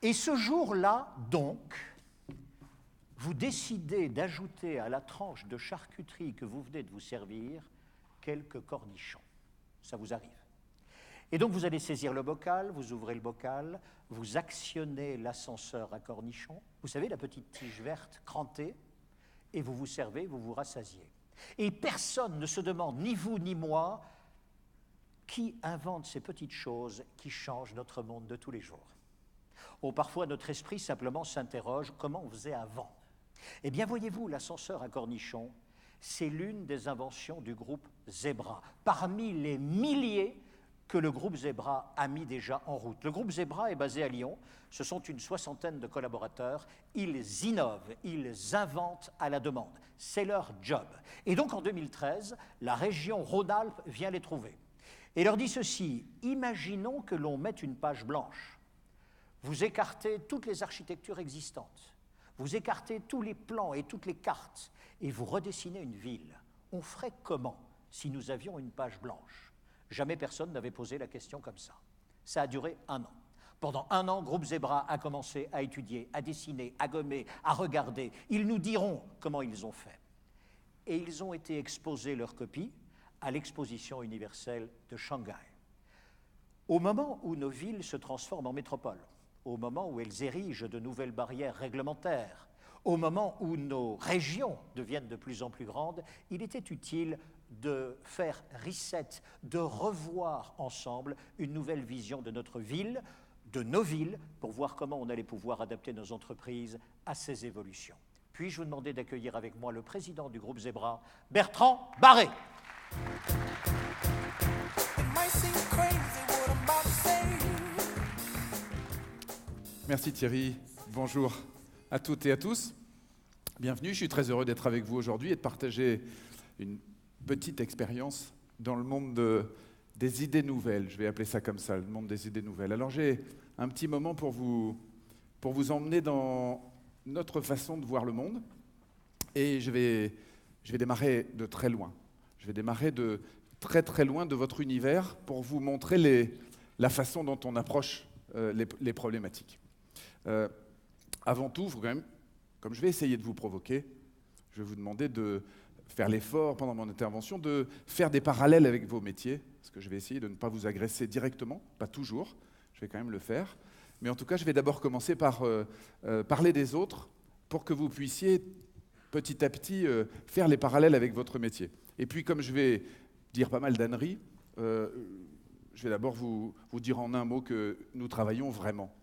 Et ce jour-là, donc, vous décidez d'ajouter à la tranche de charcuterie que vous venez de vous servir quelques cornichons. Ça vous arrive. Et donc vous allez saisir le bocal, vous ouvrez le bocal, vous actionnez l'ascenseur à cornichons, vous savez, la petite tige verte crantée, et vous vous servez, vous vous rassasiez. Et personne ne se demande, ni vous ni moi, qui invente ces petites choses qui changent notre monde de tous les jours. Ou parfois notre esprit simplement s'interroge, comment on faisait avant ? Eh bien, voyez-vous, l'ascenseur à cornichons, c'est l'une des inventions du groupe Zebra, parmi les milliers que le groupe Zebra a mis déjà en route. Le groupe Zebra est basé à Lyon, ce sont une 60aine de collaborateurs, ils innovent, ils inventent à la demande, c'est leur job. Et donc en 2013, la région Rhône-Alpes vient les trouver et leur dit ceci, imaginons que l'on mette une page blanche, vous écartez toutes les architectures existantes, vous écartez tous les plans et toutes les cartes et vous redessinez une ville. On ferait comment si nous avions une page blanche ? Jamais personne n'avait posé la question comme ça. Ça a duré 1 an. Pendant 1 an, Groupe Zebra a commencé à étudier, à dessiner, à gommer, à regarder. Ils nous diront comment ils ont fait. Et ils ont été exposés leurs copies à l'exposition universelle de Shanghai. Au moment où nos villes se transforment en métropoles, au moment où elles érigent de nouvelles barrières réglementaires, au moment où nos régions deviennent de plus en plus grandes, il était utile de faire reset, de revoir ensemble une nouvelle vision de notre ville, de nos villes, pour voir comment on allait pouvoir adapter nos entreprises à ces évolutions. Puis-je vous demander d'accueillir avec moi le président du groupe Zebra, Bertrand Barré. Merci Thierry, bonjour à toutes et à tous. Bienvenue, je suis très heureux d'être avec vous aujourd'hui et de partager une petite expérience dans le monde des idées nouvelles. Je vais appeler ça comme ça, le monde des idées nouvelles. Alors j'ai un petit moment pour vous emmener dans notre façon de voir le monde et je vais démarrer de très loin. Je vais démarrer de très très loin de votre univers pour vous montrer la façon dont on approche les problématiques. Avant tout, quand même, comme je vais essayer de vous provoquer, je vais vous demander de faire l'effort pendant mon intervention de faire des parallèles avec vos métiers, parce que je vais essayer de ne pas vous agresser directement, pas toujours, je vais quand même le faire. Mais en tout cas, je vais d'abord commencer par parler des autres pour que vous puissiez petit à petit faire les parallèles avec votre métier. Et puis, comme je vais dire pas mal d'âneries, je vais d'abord vous dire en un mot que nous travaillons vraiment.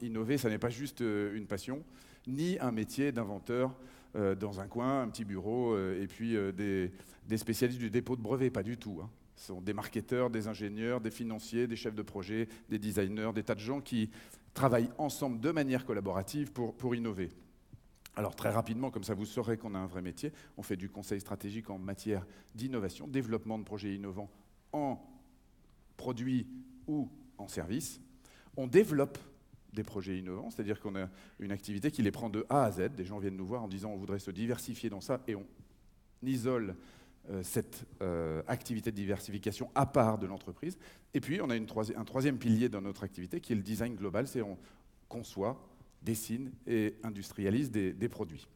Innover, ça n'est pas juste une passion, ni un métier d'inventeur dans un coin, un petit bureau, et puis des spécialistes du dépôt de brevets, pas du tout. Ce sont des marketeurs, des ingénieurs, des financiers, des chefs de projet, des designers, des tas de gens qui travaillent ensemble de manière collaborative pour innover. Alors très rapidement, comme ça vous saurez qu'on a un vrai métier, on fait du conseil stratégique en matière d'innovation, développement de projets innovants en produits ou en services. On développe des projets innovants, c'est-à-dire qu'on a une activité qui les prend de A à Z. Des gens viennent nous voir en disant on voudrait se diversifier dans ça et on isole cette activité de diversification à part de l'entreprise. Et puis on a un troisième pilier dans notre activité qui est le design global, c'est on conçoit, dessine et industrialise des produits.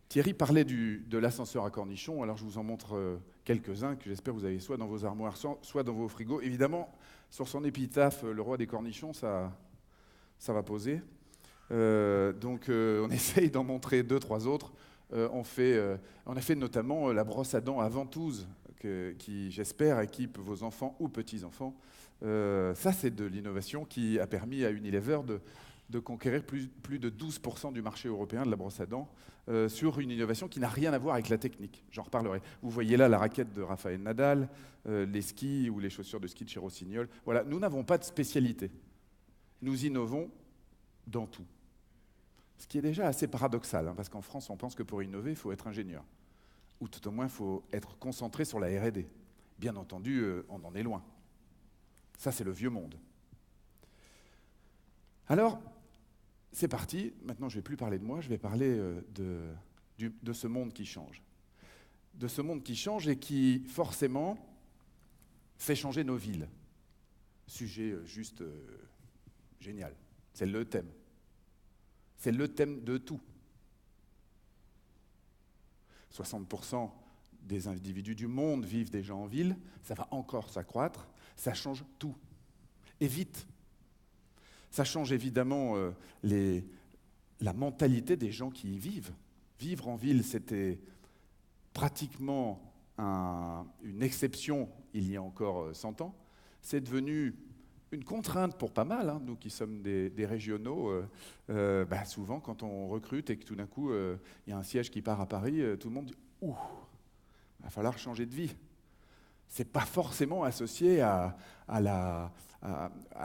Thierry parlait de l'ascenseur à cornichons, alors je vous en montre quelques-uns que j'espère que vous avez soit dans vos armoires, soit dans vos frigos. Évidemment, sur son épitaphe, le roi des cornichons, ça va poser. Donc on essaye d'en montrer 2-3 autres. On a fait notamment la brosse à dents à ventouse, qui j'espère équipe vos enfants ou petits-enfants. Ça, c'est de l'innovation qui a permis à Unilever de conquérir plus de 12% du marché européen de la brosse à dents sur une innovation qui n'a rien à voir avec la technique. J'en reparlerai. Vous voyez là la raquette de Rafael Nadal, les skis ou les chaussures de ski de chez Rossignol. Voilà, nous n'avons pas de spécialité. Nous innovons dans tout. Ce qui est déjà assez paradoxal, parce qu'en France, on pense que pour innover, il faut être ingénieur. Ou tout au moins, il faut être concentré sur la R&D. Bien entendu, on en est loin. Ça, c'est le vieux monde. Alors, c'est parti. Maintenant, je ne vais plus parler de moi, je vais parler de ce monde qui change. De ce monde qui change et qui, forcément, fait changer nos villes. Sujet juste génial. C'est le thème. C'est le thème de tout. 60% des individus du monde vivent déjà en ville, ça va encore s'accroître, ça change tout. Et vite. Ça change évidemment la mentalité des gens qui y vivent. Vivre en ville, c'était pratiquement une exception il y a encore 100 ans. C'est devenu une contrainte pour pas mal, hein, nous qui sommes des régionaux. Souvent, quand on recrute et que tout d'un coup, il y a un siège qui part à Paris, tout le monde dit « Ouh, il va falloir changer de vie ». C'est pas forcément associé à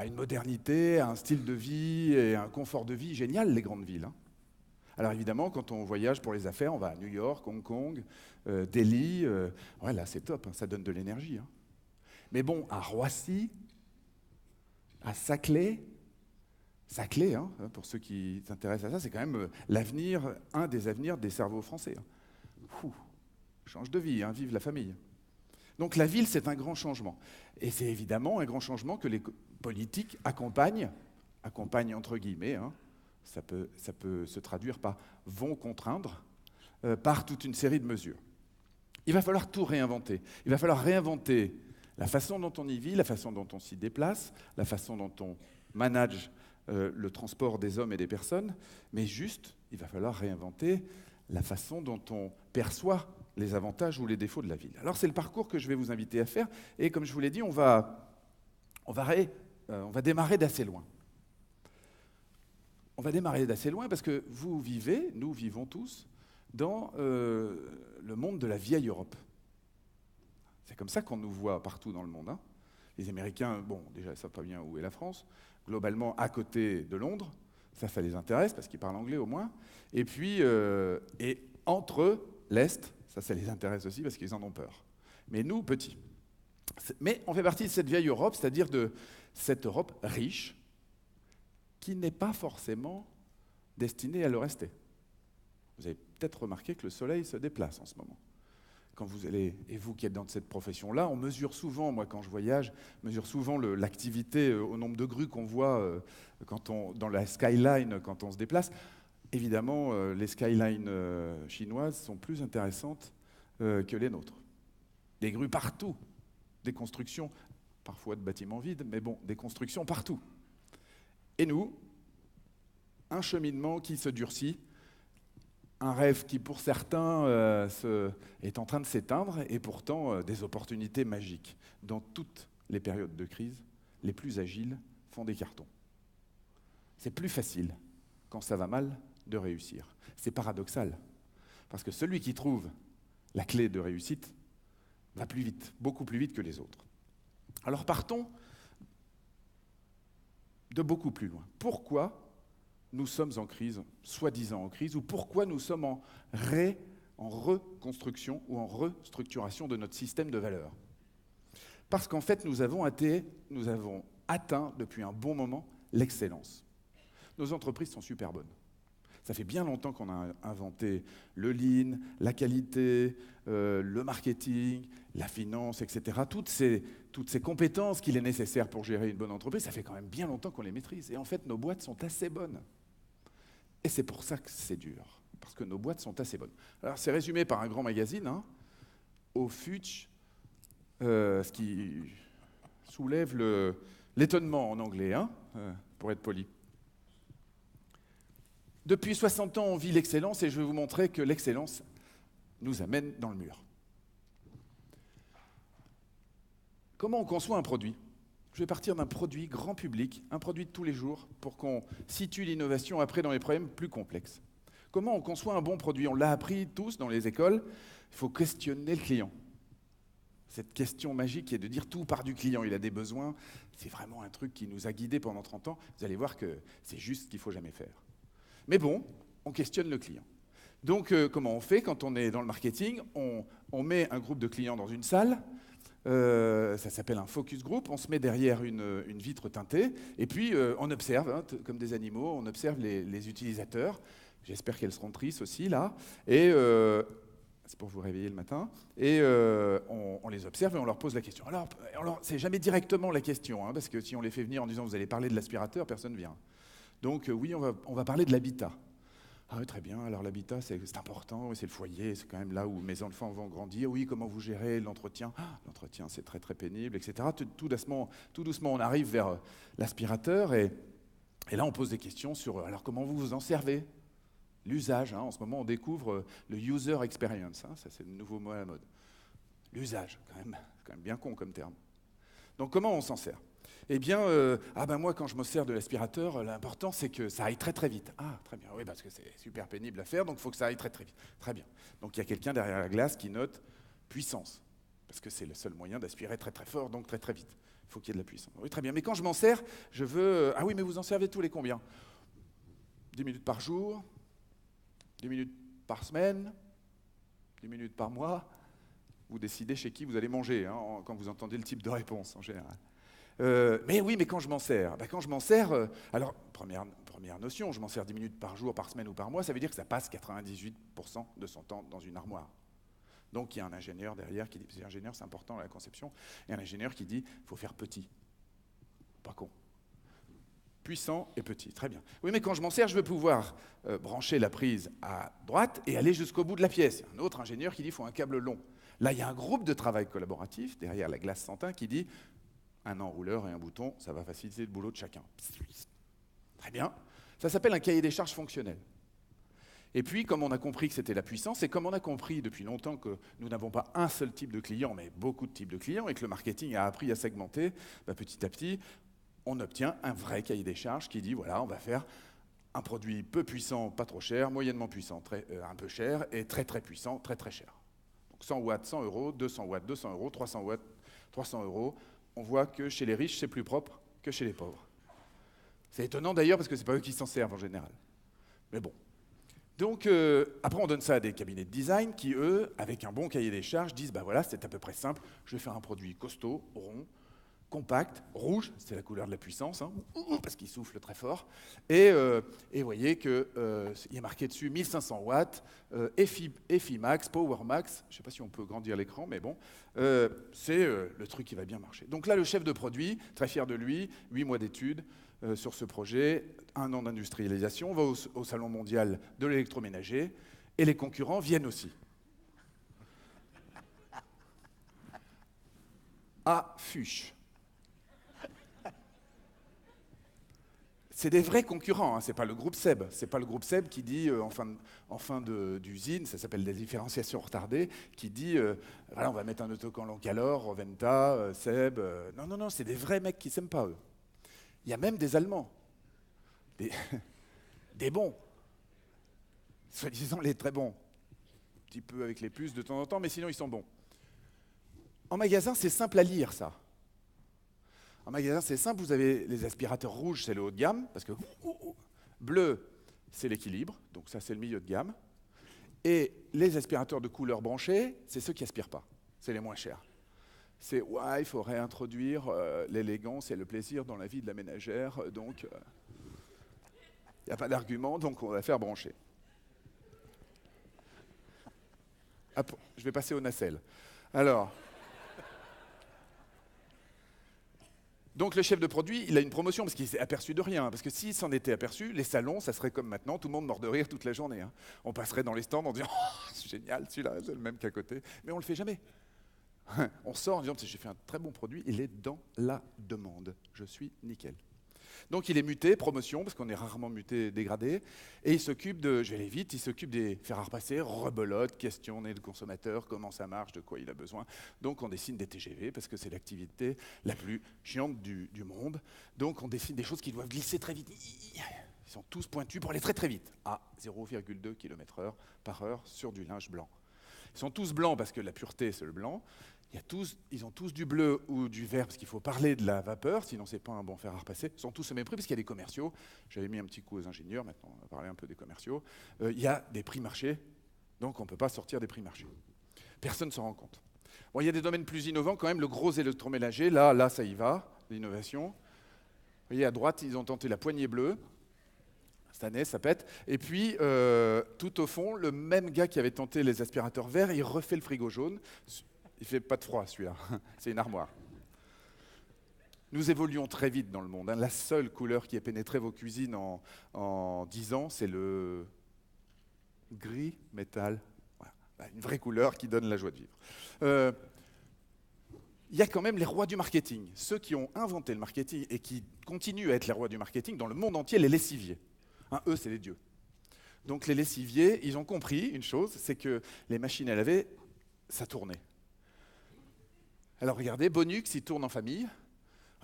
une modernité, à un style de vie et à un confort de vie génial, les grandes villes. Hein. Alors évidemment, quand on voyage pour les affaires, on va à New York, Hong Kong, Delhi. Ouais, là, c'est top, hein, ça donne de l'énergie. Hein. Mais bon, à Roissy, à Saclay, hein, pour ceux qui s'intéressent à ça, c'est quand même l'avenir, un des avenirs des cerveaux français. Hein. Change de vie, hein, vive la famille. Donc la ville, c'est un grand changement. Et c'est évidemment un grand changement que les politiques accompagnent entre guillemets, hein, ça peut se traduire par vont contraindre, par toute une série de mesures. Il va falloir tout réinventer. Il va falloir réinventer la façon dont on y vit, la façon dont on s'y déplace, la façon dont on manage le transport des hommes et des personnes, mais juste, il va falloir réinventer la façon dont on perçoit les avantages ou les défauts de la ville. Alors c'est le parcours que je vais vous inviter à faire, et comme je vous l'ai dit, on va démarrer d'assez loin. On va démarrer d'assez loin parce que vous vivez, nous vivons tous, dans le monde de la vieille Europe. C'est comme ça qu'on nous voit partout dans le monde. Hein. Les Américains, bon, déjà, ils ne savent pas bien où est la France, globalement à côté de Londres, ça les intéresse parce qu'ils parlent anglais au moins, et puis, et entre eux, l'Est, ça les intéresse aussi parce qu'ils en ont peur. Mais nous, petits. Mais on fait partie de cette vieille Europe, c'est-à-dire de cette Europe riche, qui n'est pas forcément destinée à le rester. Vous avez peut-être remarqué que le soleil se déplace en ce moment. Quand vous allez, et vous qui êtes dans cette profession-là, on mesure souvent, moi quand je voyage, mesure souvent l'activité au nombre de grues qu'on voit dans la skyline quand on se déplace. Évidemment, les skylines chinoises sont plus intéressantes que les nôtres. Des grues partout, des constructions, parfois de bâtiments vides, mais bon, des constructions partout. Et nous, un cheminement qui se durcit, un rêve qui, pour certains, est en train de s'éteindre, et pourtant des opportunités magiques. Dans toutes les périodes de crise, les plus agiles font des cartons. C'est plus facile, quand ça va mal, de réussir. C'est paradoxal, parce que celui qui trouve la clé de réussite va plus vite, beaucoup plus vite que les autres. Alors partons de beaucoup plus loin. Pourquoi nous sommes en crise, soi-disant en crise, ou pourquoi nous sommes en reconstruction ou en restructuration de notre système de valeurs? Parce qu'en fait, nous avons atteint depuis un bon moment l'excellence. Nos entreprises sont super bonnes. Ça fait bien longtemps qu'on a inventé le lean, la qualité, le marketing, la finance, etc. Toutes ces compétences qu'il est nécessaire pour gérer une bonne entreprise, ça fait quand même bien longtemps qu'on les maîtrise. Et en fait, nos boîtes sont assez bonnes. Et c'est pour ça que c'est dur, parce que nos boîtes sont assez bonnes. Alors, c'est résumé par un grand magazine, hein, au Fitch, ce qui soulève l'étonnement en anglais, hein, pour être poli. Depuis 60 ans, on vit l'excellence, et je vais vous montrer que l'excellence nous amène dans le mur. Comment on conçoit un produit ? Je vais partir d'un produit grand public, un produit de tous les jours, pour qu'on situe l'innovation après dans les problèmes plus complexes. Comment on conçoit un bon produit ? On l'a appris tous dans les écoles, il faut questionner le client. Cette question magique qui est de dire tout part du client, il a des besoins, c'est vraiment un truc qui nous a guidés pendant 30 ans. Vous allez voir que c'est juste ce qu'il ne faut jamais faire. Mais bon, on questionne le client. Donc, comment on fait quand on est dans le marketing ? On met un groupe de clients dans une salle, ça s'appelle un focus group, on se met derrière une vitre teintée, et puis on observe, hein, comme des animaux, on observe les utilisateurs. J'espère qu'elles seront tristes aussi, là. Et c'est pour vous réveiller le matin. Et on les observe et on leur pose la question. Alors c'est jamais directement la question, hein, parce que si on les fait venir en disant « vous allez parler de l'aspirateur », personne ne vient. Donc oui, on va parler de l'habitat. Ah oui, très bien, alors l'habitat, c'est important, oui, c'est le foyer, c'est quand même là où mes enfants vont grandir. Oui, comment vous gérez l'entretien? L'entretien, c'est très très pénible, etc. Tout doucement, on arrive vers l'aspirateur et là, on pose des questions sur alors comment vous vous en servez? L'usage, en ce moment, on découvre le user experience, ça c'est le nouveau mot à la mode. L'usage, quand même bien con comme terme. Donc comment on s'en sert? Eh bien, moi, quand je me sers de l'aspirateur, l'important, c'est que ça aille très très vite. Ah, très bien, oui, parce que c'est super pénible à faire, donc il faut que ça aille très très vite. Très bien. Donc il y a quelqu'un derrière la glace qui note puissance, parce que c'est le seul moyen d'aspirer très très fort, donc très très vite. Il faut qu'il y ait de la puissance. Oui, très bien, mais quand je m'en sers, je veux... Ah oui, mais vous en servez tous les combien? 10 minutes par jour? 10 minutes par semaine? 10 minutes par mois? Vous décidez chez qui vous allez manger, quand vous entendez le type de réponse en général. Mais oui, mais quand je m'en sers, alors première notion, je m'en sers 10 minutes par jour, par semaine ou par mois, ça veut dire que ça passe 98% de son temps dans une armoire. Donc il y a un ingénieur derrière qui dit, c'est ingénieur, c'est important dans la conception, il y a un ingénieur qui dit, il faut faire petit. Pas con. Puissant et petit, très bien. Oui, mais quand je m'en sers, je veux pouvoir brancher la prise à droite et aller jusqu'au bout de la pièce. Il y a un autre ingénieur qui dit, il faut un câble long. Là, il y a un groupe de travail collaboratif derrière la glace Santin qui dit, un enrouleur et un bouton, ça va faciliter le boulot de chacun. Très bien. Ça s'appelle un cahier des charges fonctionnel. Et puis, comme on a compris que c'était la puissance, et comme on a compris depuis longtemps que nous n'avons pas un seul type de client, mais beaucoup de types de clients, et que le marketing a appris à segmenter, petit à petit, on obtient un vrai cahier des charges qui dit, voilà, on va faire un produit peu puissant, pas trop cher, moyennement puissant, un peu cher, et très très puissant, très très cher. Donc 100 watts, 100 euros, 200 watts, 200 euros, 300 watts, 300 euros. On voit que chez les riches, c'est plus propre que chez les pauvres. C'est étonnant d'ailleurs parce que ce n'est pas eux qui s'en servent en général. Mais bon. Donc, après, on donne ça à des cabinets de design qui, eux, avec un bon cahier des charges, disent, voilà, c'est à peu près simple, je vais faire un produit costaud, rond, compact, rouge, c'est la couleur de la puissance, parce qu'il souffle très fort. Et vous voyez qu'il y a marqué dessus 1500 watts, EFI Max, Power Max, je ne sais pas si on peut grandir l'écran, mais bon, c'est le truc qui va bien marcher. Donc là, le chef de produit, très fier de lui, 8 mois d'études sur ce projet, 1 an d'industrialisation, on va au Salon mondial de l'électroménager, et les concurrents viennent aussi. Ah, fuche. C'est des vrais concurrents, c'est pas le groupe SEB. C'est pas le groupe SEB qui dit, en fin d'usine, ça s'appelle des différenciations retardées, qui dit, voilà, on va mettre un autocollant Calor, Roventa, SEB. Non, c'est des vrais mecs qui s'aiment pas, eux. Il y a même des Allemands. Des bons. Soi-disant les très bons. Un petit peu avec les puces de temps en temps, mais sinon ils sont bons. En magasin, c'est simple à lire, ça. En magasin, c'est simple, vous avez les aspirateurs rouges, c'est le haut de gamme, parce que bleu, c'est l'équilibre, donc ça, c'est le milieu de gamme. Et les aspirateurs de couleur branchée, c'est ceux qui aspirent pas, c'est les moins chers. C'est, il faut réintroduire l'élégance et le plaisir dans la vie de la ménagère, donc il n'y a pas d'argument, donc on va faire brancher. Je vais passer au nacelle. Alors... Donc le chef de produit, il a une promotion parce qu'il s'est aperçu de rien. Parce que s'il s'en était aperçu, les salons, ça serait comme maintenant, tout le monde mord de rire toute la journée. On passerait dans les stands en disant « Oh, c'est génial, celui-là, c'est le même qu'à côté ». Mais on ne le fait jamais. On sort en disant « J'ai fait un très bon produit, il est dans la demande. Je suis nickel ». Donc il est muté, promotion, parce qu'on est rarement muté, dégradé, et il s'occupe de, je vais aller vite, il s'occupe des faire à repasser, rebelote, questionner le consommateur, comment ça marche, de quoi il a besoin. Donc on dessine des TGV, parce que c'est l'activité la plus chiante du monde. Donc on dessine des choses qui doivent glisser très vite. Ils sont tous pointus pour aller très très vite, à 0,2 km/h par heure sur du linge blanc. Ils sont tous blancs parce que la pureté, c'est le blanc. Ils ont tous du bleu ou du vert parce qu'il faut parler de la vapeur, sinon c'est pas un bon fer à repasser. Ils sont tous au même prix parce qu'il y a des commerciaux. J'avais mis un petit coup aux ingénieurs, maintenant on va parler un peu des commerciaux. Il y a des prix marché, donc on ne peut pas sortir des prix marché. Personne ne s'en rend compte. Bon, il y a des domaines plus innovants quand même, le gros électroménager, là ça y va, l'innovation. Vous voyez, à droite, ils ont tenté la poignée bleue. Cette année, ça pète. Et puis, tout au fond, le même gars qui avait tenté les aspirateurs verts, il refait le frigo jaune. Il ne fait pas de froid, celui-là. C'est une armoire. Nous évoluons très vite dans le monde. La seule couleur qui ait pénétré vos cuisines en 10 ans, c'est le gris métal. Voilà. Une vraie couleur qui donne la joie de vivre. Il y a quand même les rois du marketing, ceux qui ont inventé le marketing et qui continuent à être les rois du marketing dans le monde entier, les lessiviers. Eux, c'est les dieux. Donc les lessiviers, ils ont compris une chose, c'est que les machines à laver, ça tournait. Alors regardez, Bonux, il tourne en famille.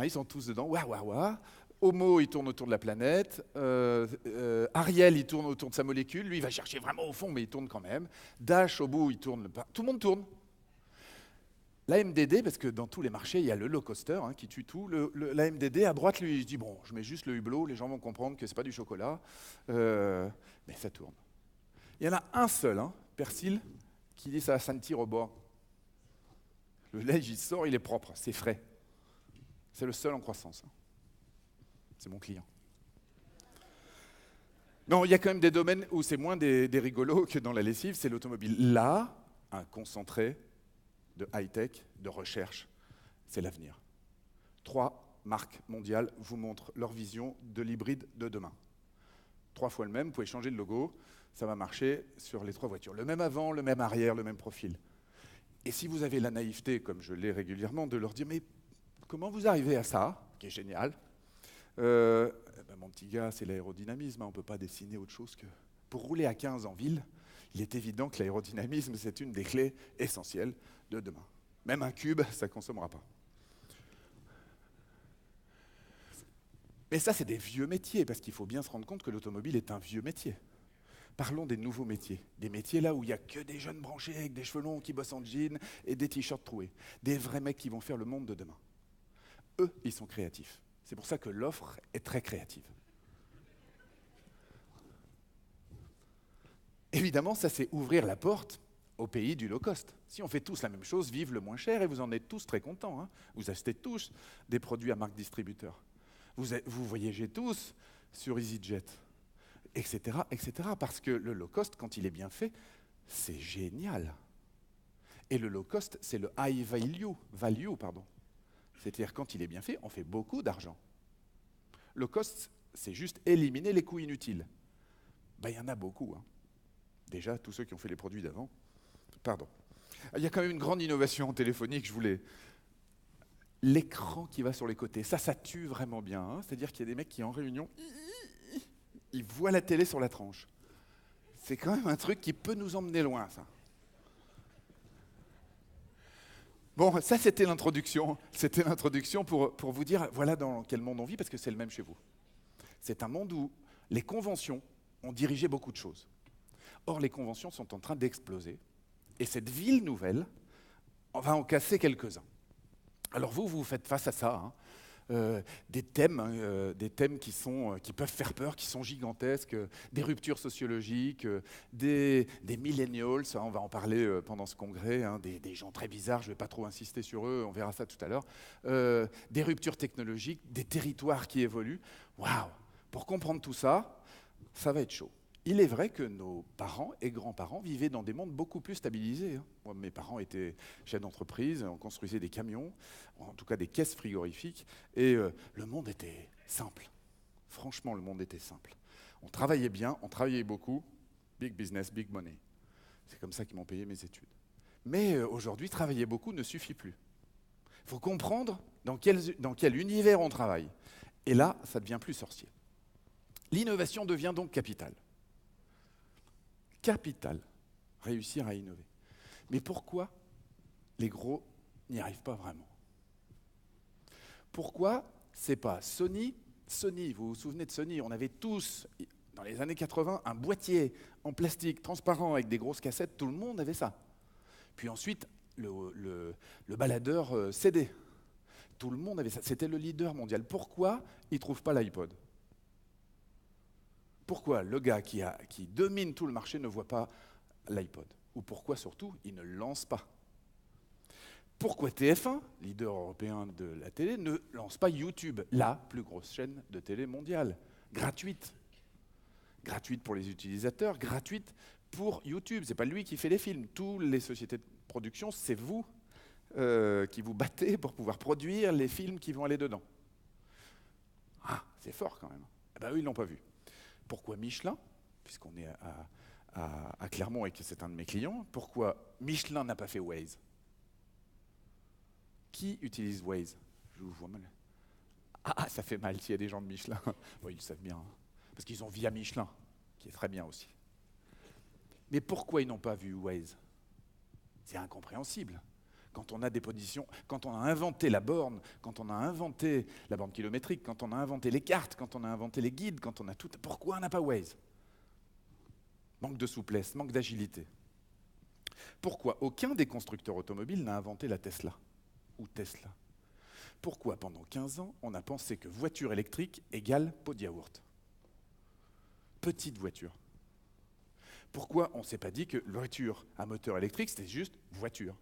Ils sont tous dedans, ouah, ouah, ouah. Homo, il tourne autour de la planète. Ariel, il tourne autour de sa molécule. Lui, il va chercher vraiment au fond, mais il tourne quand même. Dash, au bout, il tourne. Tout le monde tourne. La MDD, parce que dans tous les marchés, il y a le low coster qui tue tout. La MDD, à droite, lui, il dit, bon, je mets juste le hublot, les gens vont comprendre que ce n'est pas du chocolat. Mais ça tourne. Il y en a un seul, Persil, qui dit ça sentir au bord. Le lait, il sort, il est propre, c'est frais. C'est le seul en croissance. C'est mon client. Non, il y a quand même des domaines où c'est moins des rigolos que dans la lessive, c'est l'automobile. Là, un concentré de high-tech, de recherche, c'est l'avenir. 3 marques mondiales vous montrent leur vision de l'hybride de demain. 3 fois le même, vous pouvez changer le logo, ça va marcher sur les 3 voitures. Le même avant, le même arrière, le même profil. Et si vous avez la naïveté, comme je l'ai régulièrement, de leur dire « mais comment vous arrivez à ça ?» qui est génial. Mon petit gars, c'est l'aérodynamisme, on ne peut pas dessiner autre chose que... Pour rouler à 15 en ville, il est évident que l'aérodynamisme, c'est une des clés essentielles de demain. Même un cube, ça ne consommera pas. Mais ça, c'est des vieux métiers, parce qu'il faut bien se rendre compte que l'automobile est un vieux métier. Parlons des nouveaux métiers. Des métiers là où il n'y a que des jeunes branchés avec des cheveux longs qui bossent en jean et des t-shirts troués. Des vrais mecs qui vont faire le monde de demain. Eux, ils sont créatifs. C'est pour ça que l'offre est très créative. Évidemment, ça, c'est ouvrir la porte au pays du low cost. Si on fait tous la même chose, vive le moins cher, et vous en êtes tous très contents. Vous achetez tous des produits à marque distributeur. Vous voyagez tous sur EasyJet, etc., etc. Parce que le low cost, quand il est bien fait, c'est génial. Et le low cost, c'est le high value. C'est-à-dire, quand il est bien fait, on fait beaucoup d'argent. Low cost, c'est juste éliminer les coûts inutiles. Il y en a beaucoup. Déjà, tous ceux qui ont fait les produits d'avant. Pardon. Il y a quand même une grande innovation téléphonique, je voulais... L'écran qui va sur les côtés, ça tue vraiment bien. C'est-à-dire qu'il y a des mecs qui, en réunion, ils voient la télé sur la tranche. C'est quand même un truc qui peut nous emmener loin, ça. Bon, ça, c'était l'introduction. C'était l'introduction pour vous dire, voilà dans quel monde on vit, parce que c'est le même chez vous. C'est un monde où les conventions ont dirigé beaucoup de choses. Or, les conventions sont en train d'exploser. Et cette ville nouvelle, on va en casser quelques-uns. Alors vous faites face à ça, des thèmes qui peuvent faire peur, qui sont gigantesques, des ruptures sociologiques, des millennials, on va en parler pendant ce congrès, des gens très bizarres, je ne vais pas trop insister sur eux, on verra ça tout à l'heure, des ruptures technologiques, des territoires qui évoluent. Waouh! Pour comprendre tout ça, ça va être chaud. Il est vrai que nos parents et grands-parents vivaient dans des mondes beaucoup plus stabilisés. Moi, mes parents étaient chefs d'entreprise, on construisait des camions, en tout cas des caisses frigorifiques, et le monde était simple. Franchement, le monde était simple. On travaillait bien, on travaillait beaucoup, big business, big money. C'est comme ça qu'ils m'ont payé mes études. Mais aujourd'hui, travailler beaucoup ne suffit plus. Il faut comprendre dans quel univers on travaille. Et là, ça devient plus sorcier. L'innovation devient donc capitale. Capital, réussir à innover. Mais pourquoi les gros n'y arrivent pas vraiment? Pourquoi c'est pas Sony, vous vous souvenez de Sony, on avait tous, dans les années 80, un boîtier en plastique transparent avec des grosses cassettes, tout le monde avait ça. Puis ensuite, le baladeur CD, tout le monde avait ça, c'était le leader mondial. Pourquoi ils ne trouvent pas l'iPod? Pourquoi le gars qui domine tout le marché ne voit pas l'iPod? Ou pourquoi surtout il ne le lance pas? Pourquoi TF1, leader européen de la télé, ne lance pas YouTube, la plus grosse chaîne de télé mondiale, gratuite? Gratuite pour les utilisateurs, gratuite pour YouTube. Ce n'est pas lui qui fait les films. Toutes les sociétés de production, c'est vous. qui vous battez pour pouvoir produire les films qui vont aller dedans. Ah, c'est fort quand même. Eh ben, eux, ils ne l'ont pas vu. Pourquoi Michelin, puisqu'on est à Clermont et que c'est un de mes clients, pourquoi Michelin n'a pas fait Waze? Qui utilise Waze? Je vous vois mal. Ah, ça fait mal s'il y a des gens de Michelin. Bon, ils le savent bien, hein. Parce qu'ils ont Via Michelin, qui est très bien aussi. Mais pourquoi ils n'ont pas vu Waze? C'est incompréhensible. Quand on a des positions, quand on a inventé la borne, quand on a inventé la borne kilométrique, quand on a inventé les cartes, quand on a inventé les guides, quand on a tout, pourquoi on n'a pas Waze? Manque de souplesse, manque d'agilité. Pourquoi aucun des constructeurs automobiles n'a inventé la Tesla ou Tesla? Pourquoi pendant 15 ans, on a pensé que voiture électrique égale pot de yaourt? Petite voiture. Pourquoi on ne s'est pas dit que voiture à moteur électrique, c'était juste voiture?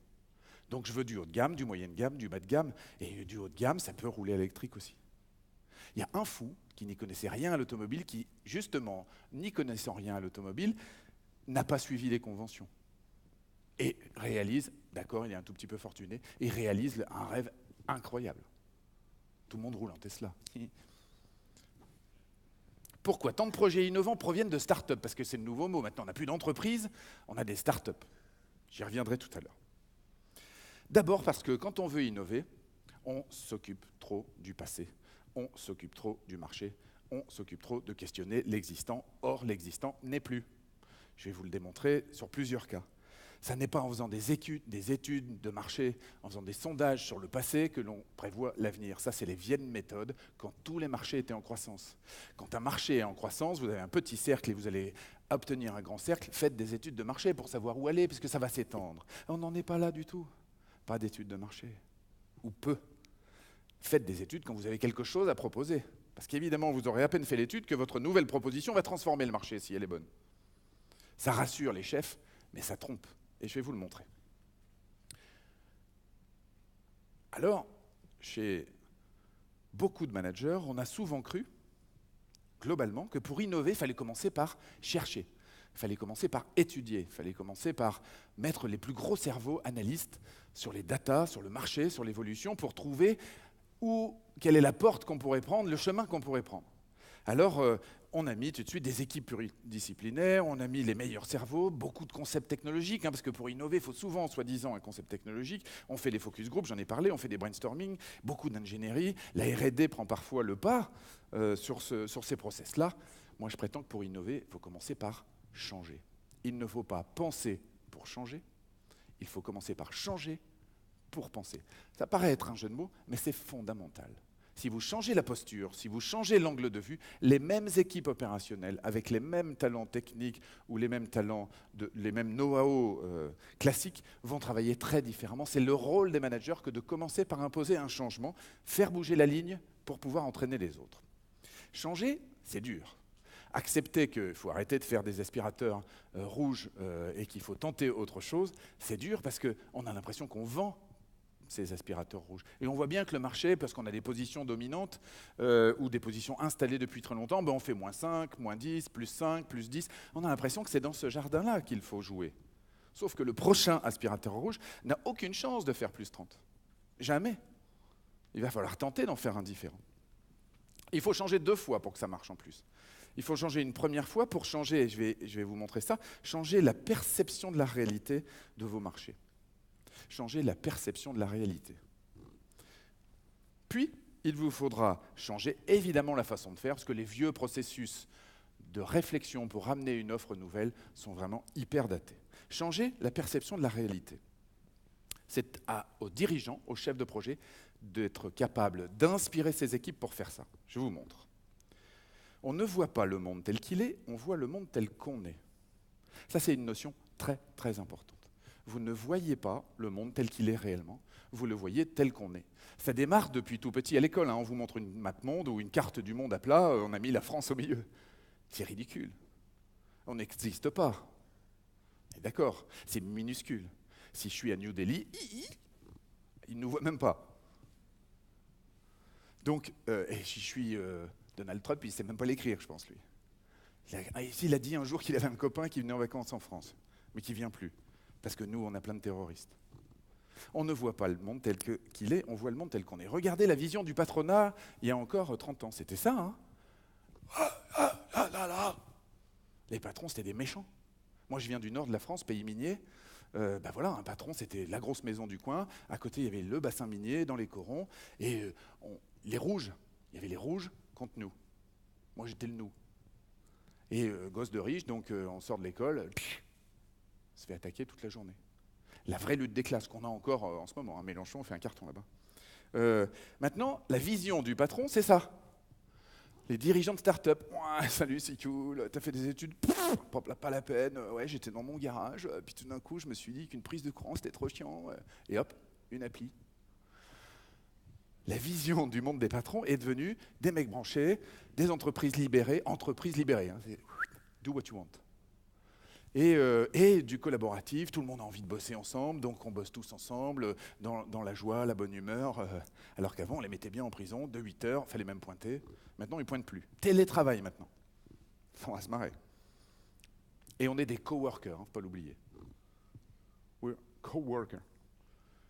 Donc je veux du haut de gamme, du moyen de gamme, du bas de gamme, et du haut de gamme, ça peut rouler électrique aussi. Il y a un fou qui n'y connaissait rien à l'automobile, qui, justement, n'y connaissant rien à l'automobile, n'a pas suivi les conventions. Et réalise, d'accord, il est un tout petit peu fortuné, et réalise un rêve incroyable. Tout le monde roule en Tesla. Pourquoi tant de projets innovants proviennent de start-up? Parce que c'est le nouveau mot. Maintenant, on n'a plus d'entreprise, on a des start-up. J'y reviendrai tout à l'heure. D'abord parce que quand on veut innover, on s'occupe trop du passé, on s'occupe trop du marché, on s'occupe trop de questionner l'existant. Or, l'existant n'est plus. Je vais vous le démontrer sur plusieurs cas. Ça n'est pas en faisant des études de marché, en faisant des sondages sur le passé que l'on prévoit l'avenir. Ça, c'est les vieilles méthodes quand tous les marchés étaient en croissance. Quand un marché est en croissance, vous avez un petit cercle et vous allez obtenir un grand cercle. Faites des études de marché pour savoir où aller, puisque ça va s'étendre. On n'en est pas là du tout. Pas d'études de marché, ou peu. Faites des études quand vous avez quelque chose à proposer. Parce qu'évidemment, vous aurez à peine fait l'étude que votre nouvelle proposition va transformer le marché si elle est bonne. Ça rassure les chefs, mais ça trompe. Et je vais vous le montrer. Alors, chez beaucoup de managers, on a souvent cru, globalement, que pour innover, il fallait commencer par chercher. Il fallait commencer par étudier, il fallait commencer par mettre les plus gros cerveaux analystes sur les datas, sur le marché, sur l'évolution, pour trouver quelle est la porte qu'on pourrait prendre, le chemin qu'on pourrait prendre. Alors, on a mis tout de suite des équipes pluridisciplinaires, on a mis les meilleurs cerveaux, beaucoup de concepts technologiques, parce que pour innover, il faut souvent, soi-disant, un concept technologique. On fait des focus groups, j'en ai parlé, on fait des brainstorming, beaucoup d'ingénierie. La R&D prend parfois le pas sur ces process-là. Moi, je prétends que pour innover, il faut commencer par changer. Il ne faut pas penser pour changer, il faut commencer par changer pour penser. Ça paraît être un jeu de mots, mais c'est fondamental. Si vous changez la posture, si vous changez l'angle de vue, les mêmes équipes opérationnelles, avec les mêmes talents techniques ou les mêmes talents, les mêmes know-how classiques, vont travailler très différemment. C'est le rôle des managers que de commencer par imposer un changement, faire bouger la ligne pour pouvoir entraîner les autres. Changer, c'est dur. Accepter qu'il faut arrêter de faire des aspirateurs rouges et qu'il faut tenter autre chose, c'est dur parce qu'on a l'impression qu'on vend ces aspirateurs rouges. Et on voit bien que le marché, parce qu'on a des positions dominantes ou des positions installées depuis très longtemps, on fait -5, -10, +5, +10. On a l'impression que c'est dans ce jardin-là qu'il faut jouer. Sauf que le prochain aspirateur rouge n'a aucune chance de faire +30. Jamais. Il va falloir tenter d'en faire un différent. Il faut changer 2 fois pour que ça marche en plus. Il faut changer une première fois pour changer, je vais vous montrer ça, changer la perception de la réalité de vos marchés. Changer la perception de la réalité. Puis, il vous faudra changer évidemment la façon de faire, parce que les vieux processus de réflexion pour amener une offre nouvelle sont vraiment hyper datés. Changer la perception de la réalité. C'est aux dirigeants, aux chefs de projet, d'être capable d'inspirer ses équipes pour faire ça. Je vous montre. On ne voit pas le monde tel qu'il est, on voit le monde tel qu'on est. Ça, c'est une notion très, très importante. Vous ne voyez pas le monde tel qu'il est réellement, vous le voyez tel qu'on est. Ça démarre depuis tout petit à l'école. On vous montre une map monde ou une carte du monde à plat, on a mis la France au milieu. C'est ridicule. On n'existe pas. D'accord, c'est minuscule. Si je suis à New Delhi, il ne nous voit même pas. Donc, et si je suis Donald Trump, il ne sait même pas l'écrire, je pense, lui. Il a dit un jour qu'il avait un copain qui venait en vacances en France, mais qui ne vient plus, parce que nous, on a plein de terroristes. On ne voit pas le monde tel qu'il est, on voit le monde tel qu'on est. Regardez la vision du patronat il y a encore 30 ans. C'était ça, hein. Les patrons, c'était des méchants. Moi, je viens du nord de la France, pays minier. Voilà, un patron, c'était la grosse maison du coin. À côté, il y avait le bassin minier dans les corons. Et les rouges, il y avait les rouges contre nous. Moi, j'étais le nous. Et gosse de riche, donc on sort de l'école, on se fait attaquer toute la journée. La vraie lutte des classes qu'on a encore en ce moment. Hein. Mélenchon fait un carton là-bas. Maintenant, la vision du patron, c'est ça. Les dirigeants de start-up, ouais, salut, c'est cool, t'as fait des études, pas la peine, ouais, j'étais dans mon garage, puis tout d'un coup, je me suis dit qu'une prise de courant, c'était trop chiant, et hop, une appli. La vision du monde des patrons est devenue des mecs branchés, des entreprises libérées, hein, c'est do what you want. Et du collaboratif, tout le monde a envie de bosser ensemble, donc on bosse tous ensemble, dans la joie, la bonne humeur, alors qu'avant on les mettait bien en prison, de 8 heures, il fallait même pointer, maintenant ils ne pointent plus. Télétravail maintenant, on va se marrer. Et on est des coworkers, hein, faut pas l'oublier. We're coworkers.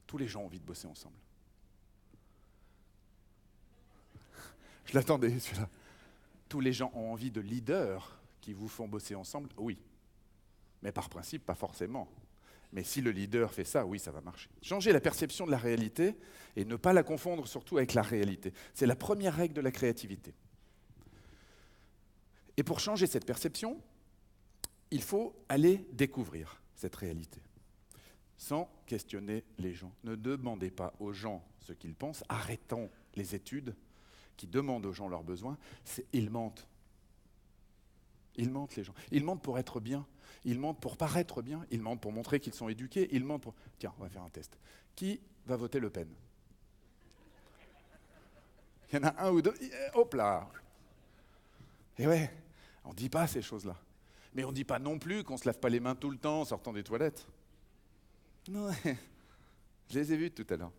Tous les gens ont envie de bosser ensemble. Je l'attendais celui-là. Tous les gens ont envie de leaders qui vous font bosser ensemble, oui. Mais par principe, pas forcément. Mais si le leader fait ça, oui, ça va marcher. Changer la perception de la réalité et ne pas la confondre surtout avec la réalité. C'est la première règle de la créativité. Et pour changer cette perception, il faut aller découvrir cette réalité. Sans questionner les gens. Ne demandez pas aux gens ce qu'ils pensent. Arrêtons les études qui demandent aux gens leurs besoins. Ils mentent. Ils mentent, les gens. Ils mentent pour être bien. Ils mentent pour paraître bien. Ils mentent pour montrer qu'ils sont éduqués. Ils mentent pour... Tiens, on va faire un test. Qui va voter Le Pen? Il y en a un ou deux. Hop là! Et ouais, on ne dit pas ces choses-là. Mais on ne dit pas non plus qu'on ne se lave pas les mains tout le temps en sortant des toilettes. Non, je les ai vus tout à l'heure.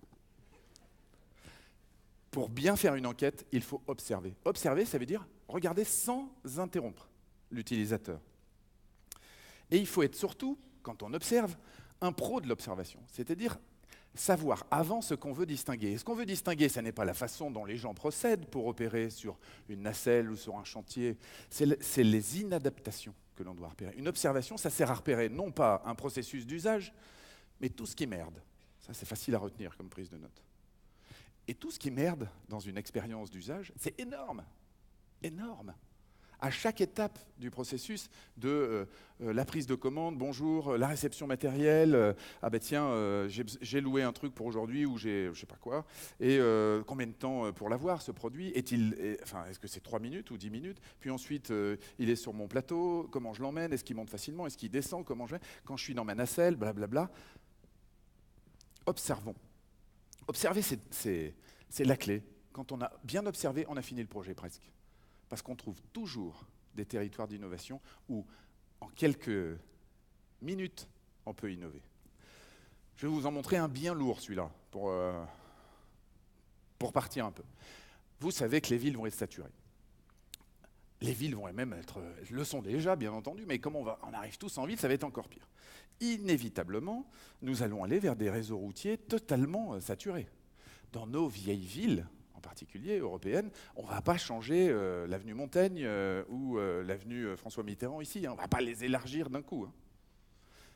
Pour bien faire une enquête, il faut observer. Observer, ça veut dire regarder sans interrompre l'utilisateur. Et il faut être surtout, quand on observe, un pro de l'observation. C'est-à-dire savoir avant ce qu'on veut distinguer. Et ce qu'on veut distinguer, ce n'est pas la façon dont les gens procèdent pour opérer sur une nacelle ou sur un chantier, c'est les inadaptations que l'on doit repérer. Une observation, ça sert à repérer non pas un processus d'usage, mais tout ce qui merde. Ça, c'est facile à retenir comme prise de note. Et tout ce qui merde dans une expérience d'usage, c'est énorme, énorme. À chaque étape du processus, de la prise de commande, bonjour, la réception matérielle, ah ben tiens, j'ai loué un truc pour aujourd'hui ou j'ai je sais pas quoi, et combien de temps pour l'avoir ce produit? Est-ce que c'est 3 minutes ou 10 minutes? Puis ensuite, il est sur mon plateau, comment je l'emmène? Est-ce qu'il monte facilement? Est-ce qu'il descend? Comment je vais? Quand je suis dans ma nacelle, blablabla. Observons. Observer, c'est la clé. Quand on a bien observé, on a fini le projet presque. Parce qu'on trouve toujours des territoires d'innovation où, en quelques minutes, on peut innover. Je vais vous en montrer un bien lourd, celui-là, pour partir un peu. Vous savez que les villes vont être saturées. Les villes vont même le sont déjà, bien entendu, mais comme on arrive tous en ville, ça va être encore pire. Inévitablement, nous allons aller vers des réseaux routiers totalement saturés. Dans nos vieilles villes, en particulier européennes, on ne va pas changer l'avenue Montaigne ou l'avenue François Mitterrand ici, hein, on ne va pas les élargir d'un coup. Hein.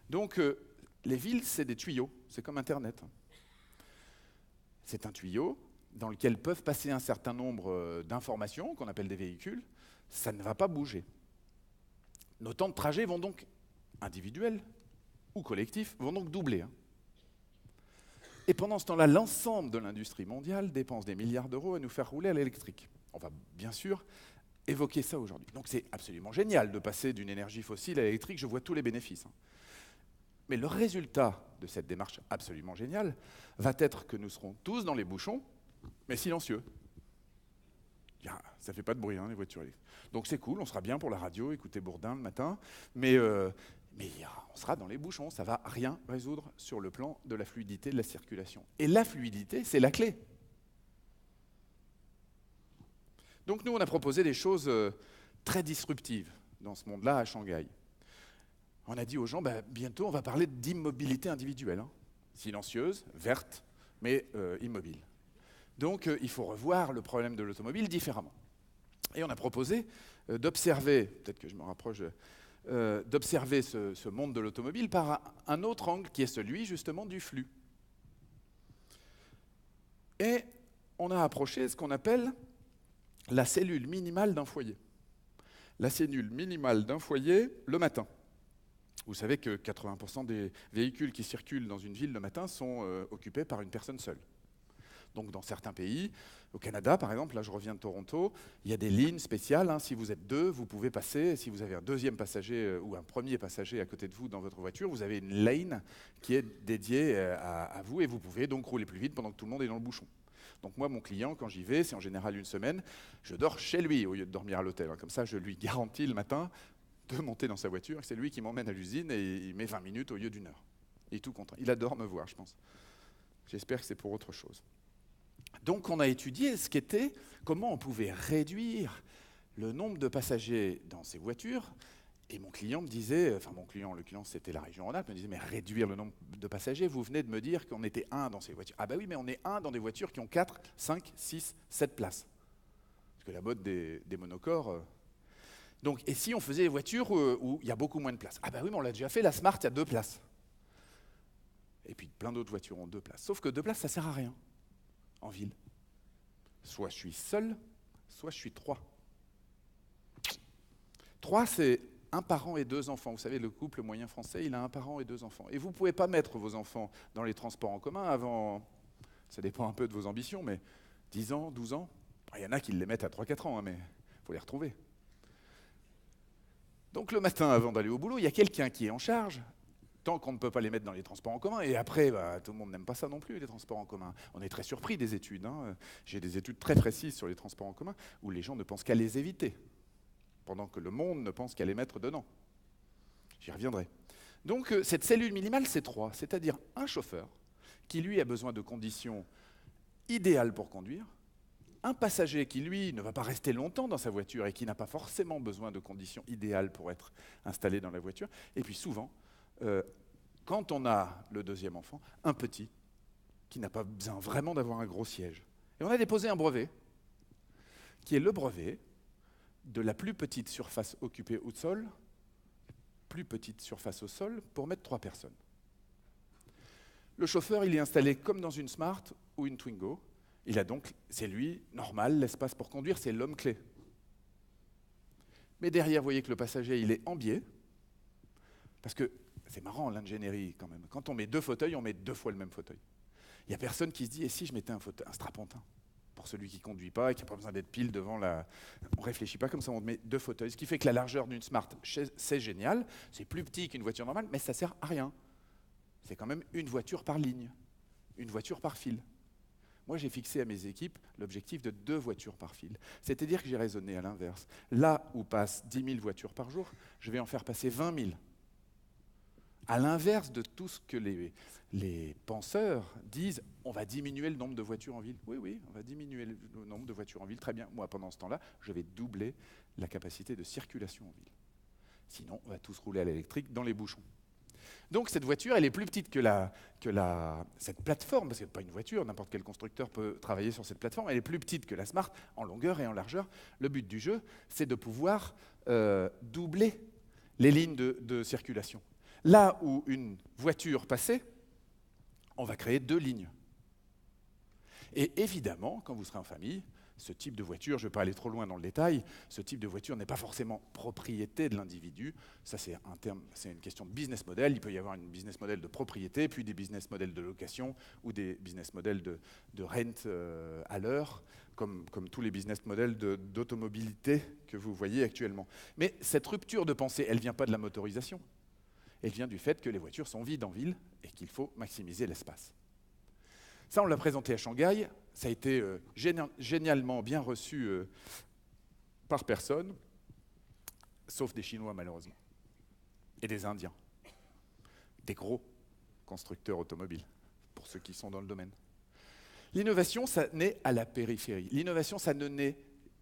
Donc, les villes, c'est des tuyaux, c'est comme Internet. Hein. C'est un tuyau dans lequel peuvent passer un certain nombre d'informations, qu'on appelle des véhicules, ça ne va pas bouger. Nos temps de trajet vont donc, individuels ou collectifs, vont donc doubler. Hein. Et pendant ce temps-là, l'ensemble de l'industrie mondiale dépense des milliards d'euros à nous faire rouler à l'électrique. On va bien sûr évoquer ça aujourd'hui. Donc c'est absolument génial de passer d'une énergie fossile à l'électrique, je vois tous les bénéfices. Hein. Mais le résultat de cette démarche absolument géniale va être que nous serons tous dans les bouchons, mais silencieux. Ça ne fait pas de bruit, hein, les voitures électriques. Donc c'est cool, on sera bien pour la radio, écouter Bourdin le matin, mais on sera dans les bouchons, ça ne va rien résoudre sur le plan de la fluidité de la circulation. Et la fluidité, c'est la clé. Donc nous, on a proposé des choses très disruptives dans ce monde-là à Shanghai. On a dit aux gens, bientôt on va parler d'immobilité individuelle. Hein. silencieuse, verte, mais immobile. Donc il faut revoir le problème de l'automobile différemment. Et on a proposé d'observer, peut-être que je me rapproche, d'observer ce monde de l'automobile par un autre angle qui est celui justement du flux. Et on a approché ce qu'on appelle la cellule minimale d'un foyer. La cellule minimale d'un foyer le matin. Vous savez que 80% des véhicules qui circulent dans une ville le matin sont occupés par une personne seule. Donc dans certains pays, au Canada par exemple, là je reviens de Toronto, il y a des lignes spéciales, hein, si vous êtes deux, vous pouvez passer, si vous avez un deuxième passager ou un premier passager à côté de vous dans votre voiture, vous avez une lane qui est dédiée à vous et vous pouvez donc rouler plus vite pendant que tout le monde est dans le bouchon. Donc moi, mon client, quand j'y vais, c'est en général une semaine, je dors chez lui au lieu de dormir à l'hôtel. Comme ça, je lui garantis le matin de monter dans sa voiture. C'est lui qui m'emmène à l'usine et il met 20 minutes au lieu d'1 heure. Il est tout content. Il adore me voir, je pense. J'espère que c'est pour autre chose. Donc on a étudié ce qu'était, comment on pouvait réduire le nombre de passagers dans ces voitures. Et mon client me disait, enfin mon client, le client c'était la région Rhône-Alpes, me disait mais réduire le nombre de passagers, vous venez de me dire qu'on était 1 dans ces voitures. Ah bah oui, mais on est 1 dans des voitures qui ont 4, 5, 6, 7 places. Parce que la mode des monocores... Donc, et si on faisait des voitures où il y a beaucoup moins de places? Ah bah oui, mais on l'a déjà fait, la Smart, il y a 2 places. Et puis plein d'autres voitures ont 2 places. Sauf que 2 places, ça ne sert à rien en ville. Soit je suis seul, soit je suis 3. 3, c'est 1 parent et 2 enfants. Vous savez, le couple moyen français, il a 1 parent et 2 enfants. Et vous ne pouvez pas mettre vos enfants dans les transports en commun avant, ça dépend un peu de vos ambitions, mais 10 ans, 12 ans. Il y en a qui les mettent à 3-4 ans, hein, mais il faut les retrouver. Donc le matin, avant d'aller au boulot, il y a quelqu'un qui est en charge, tant qu'on ne peut pas les mettre dans les transports en commun. Et après, tout le monde n'aime pas ça non plus, les transports en commun. On est très surpris des études. Hein. J'ai des études très précises sur les transports en commun, où les gens ne pensent qu'à les éviter, pendant que le monde ne pense qu'à les mettre dedans. J'y reviendrai. Donc cette cellule minimale, c'est 3, c'est-à-dire un chauffeur qui, lui, a besoin de conditions idéales pour conduire, un passager qui, lui, ne va pas rester longtemps dans sa voiture et qui n'a pas forcément besoin de conditions idéales pour être installé dans la voiture, et puis souvent, quand on a le deuxième enfant, un petit qui n'a pas besoin vraiment d'avoir un gros siège. Et on a déposé un brevet, qui est le brevet de la plus petite surface occupée au sol, plus petite surface au sol, pour mettre 3 personnes. Le chauffeur, il est installé comme dans une Smart ou une Twingo. Il a donc, c'est lui, normal, l'espace pour conduire, c'est l'homme clé. Mais derrière, vous voyez que le passager, il est en biais, parce que c'est marrant l'ingénierie quand même. Quand on met 2 fauteuils, on met 2 fois le même fauteuil. Il n'y a personne qui se dit, et si je mettais un strapontin pour celui qui ne conduit pas et qui n'a pas besoin d'être pile devant la... On ne réfléchit pas comme ça, on met 2 fauteuils. Ce qui fait que la largeur d'une Smart, c'est génial, c'est plus petit qu'une voiture normale, mais ça ne sert à rien. C'est quand même une voiture par ligne, une voiture par fil. Moi, j'ai fixé à mes équipes l'objectif de 2 voitures par fil. C'est-à-dire que j'ai raisonné à l'inverse. Là où passent 10 000 voitures par jour, je vais en faire passer 20 000. À l'inverse de tout ce que les penseurs disent, on va diminuer le nombre de voitures en ville. Oui, on va diminuer le nombre de voitures en ville, très bien. Moi, pendant ce temps-là, je vais doubler la capacité de circulation en ville. Sinon, on va tous rouler à l'électrique dans les bouchons. Donc cette voiture, elle est plus petite que cette plateforme, parce que ce n'est pas une voiture, n'importe quel constructeur peut travailler sur cette plateforme, elle est plus petite que la Smart en longueur et en largeur. Le but du jeu, c'est de pouvoir doubler les lignes de circulation. Là où une voiture passait, on va créer 2 lignes. Et évidemment, quand vous serez en famille, ce type de voiture, je ne vais pas aller trop loin dans le détail, ce type de voiture n'est pas forcément propriété de l'individu. Ça, c'est une question de business model. Il peut y avoir une business model de propriété, puis des business models de location ou des business models de rent à l'heure, comme tous les business models d'automobilité que vous voyez actuellement. Mais cette rupture de pensée, elle ne vient pas de la motorisation. Elle vient du fait que les voitures sont vides en ville et qu'il faut maximiser l'espace. Ça, on l'a présenté à Shanghai. Ça a été génialement bien reçu par personne, sauf des Chinois, malheureusement, et des Indiens, des gros constructeurs automobiles, pour ceux qui sont dans le domaine. L'innovation, ça naît à la périphérie. L'innovation, ça ne naît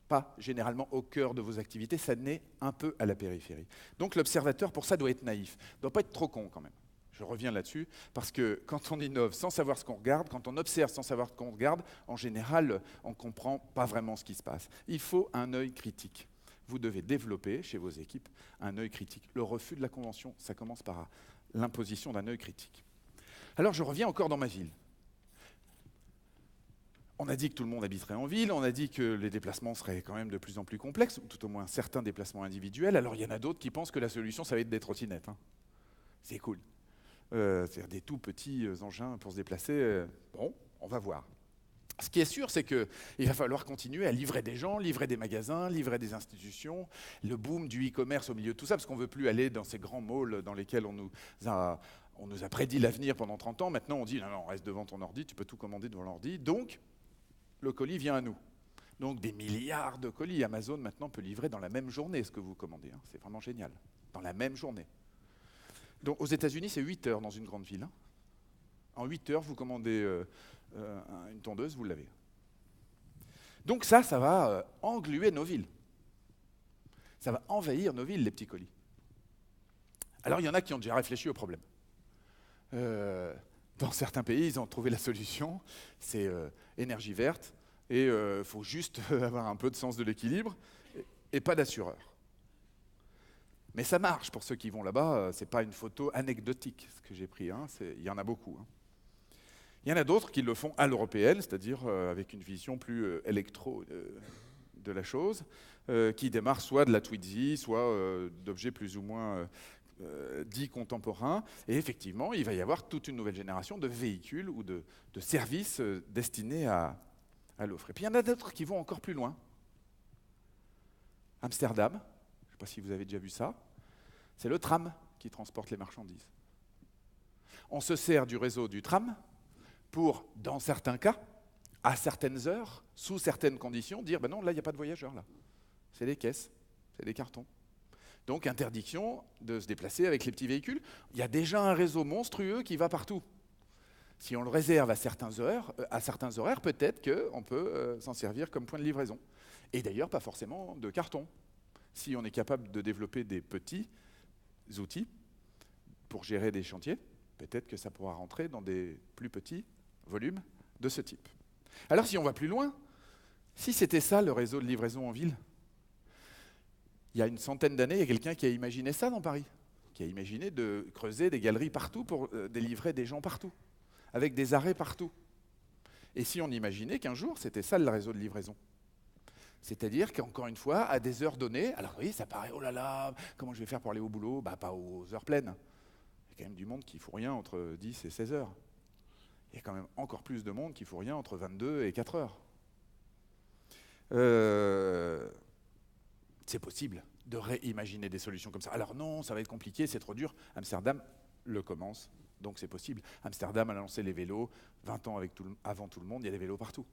pas généralement au cœur de vos activités, ça naît un peu à la périphérie. Donc l'observateur, pour ça, doit être naïf. Il ne doit pas être trop con quand même. Je reviens là-dessus, parce que quand on innove sans savoir ce qu'on regarde, quand on observe sans savoir ce qu'on regarde, en général, on ne comprend pas vraiment ce qui se passe. Il faut un œil critique. Vous devez développer chez vos équipes un œil critique. Le refus de la convention, ça commence par l'imposition d'un œil critique. Alors je reviens encore dans ma ville. On a dit que tout le monde habiterait en ville, on a dit que les déplacements seraient quand même de plus en plus complexes, ou tout au moins certains déplacements individuels. Alors il y en a d'autres qui pensent que la solution, ça va être des trottinettes. Hein. C'est cool. C'est-à-dire des tout petits engins pour se déplacer. Bon, on va voir. Ce qui est sûr, c'est qu'il va falloir continuer à livrer des gens, livrer des magasins, livrer des institutions, le boom du e-commerce au milieu de tout ça, parce qu'on ne veut plus aller dans ces grands malls dans lesquels on nous a prédit l'avenir pendant 30 ans. Maintenant, on dit, non, reste devant ton ordi, tu peux tout commander devant l'ordi. Donc, le colis vient à nous. Donc, des milliards de colis. Amazon, maintenant, peut livrer dans la même journée ce que vous commandez. Hein. C'est vraiment génial. Dans la même journée. Donc, aux États-Unis, c'est 8 heures dans une grande ville. Hein. En 8 heures, vous commandez une tondeuse, vous l'avez. Donc ça va engluer nos villes. Ça va envahir nos villes, les petits colis. Alors, il y en a qui ont déjà réfléchi au problème. Dans certains pays, ils ont trouvé la solution. C'est énergie verte. Et il faut juste avoir un peu de sens de l'équilibre et pas d'assureur. Mais ça marche pour ceux qui vont là-bas. Ce n'est pas une photo anecdotique, ce que j'ai pris. Hein. Il y en a beaucoup. Hein. Il y en a d'autres qui le font à l'européenne, c'est-à-dire avec une vision plus électro de la chose, qui démarre soit de la Twizy, soit d'objets plus ou moins dits contemporains. Et effectivement, il va y avoir toute une nouvelle génération de véhicules ou de services destinés à l'offre. Et puis il y en a d'autres qui vont encore plus loin. Amsterdam, je ne sais pas si vous avez déjà vu ça, c'est le tram qui transporte les marchandises. On se sert du réseau du tram pour, dans certains cas, à certaines heures, sous certaines conditions, dire ben non, là, il n'y a pas de voyageurs, là. C'est des caisses, c'est des cartons. Donc, interdiction de se déplacer avec les petits véhicules. Il y a déjà un réseau monstrueux qui va partout. Si on le réserve à certains horaires, peut-être qu'on peut s'en servir comme point de livraison. Et d'ailleurs, pas forcément de carton. Si on est capable de développer des petits outils pour gérer des chantiers, peut-être que ça pourra rentrer dans des plus petits volumes de ce type. Alors si on va plus loin, si c'était ça le réseau de livraison en ville, il y a une centaine d'années, il y a quelqu'un qui a imaginé ça dans Paris, qui a imaginé de creuser des galeries partout pour délivrer des gens partout, avec des arrêts partout. Et si on imaginait qu'un jour, c'était ça le réseau de livraison, c'est-à-dire qu'encore une fois, à des heures données, alors oui, ça paraît, oh là là, comment je vais faire pour aller au boulot? Bah pas aux heures pleines. Il y a quand même du monde qui ne fout rien entre 10 et 16 heures. Il y a quand même encore plus de monde qui ne fout rien entre 22 et 4 heures. C'est possible de réimaginer des solutions comme ça. Alors non, ça va être compliqué, c'est trop dur. Amsterdam le commence, donc c'est possible. Amsterdam a lancé les vélos, 20 ans avant tout le monde, il y a des vélos partout.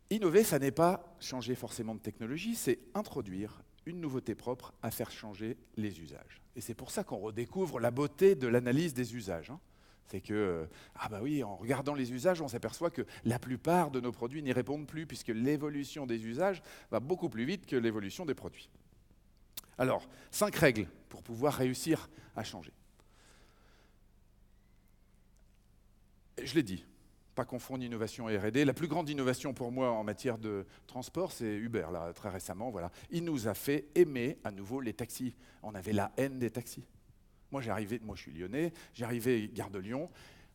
Innover, ça n'est pas changer forcément de technologie, c'est introduire une nouveauté propre à faire changer les usages. Et c'est pour ça qu'on redécouvre la beauté de l'analyse des usages. Hein. C'est que, en regardant les usages, on s'aperçoit que la plupart de nos produits n'y répondent plus, puisque l'évolution des usages va beaucoup plus vite que l'évolution des produits. Alors, 5 règles pour pouvoir réussir à changer. Je l'ai dit, pas confondre innovation et R&D. La plus grande innovation pour moi en matière de transport, c'est Uber, là, très récemment. Voilà. Il nous a fait aimer à nouveau les taxis. On avait la haine des taxis. Moi, je suis lyonnais, j'arrivais gare de Lyon.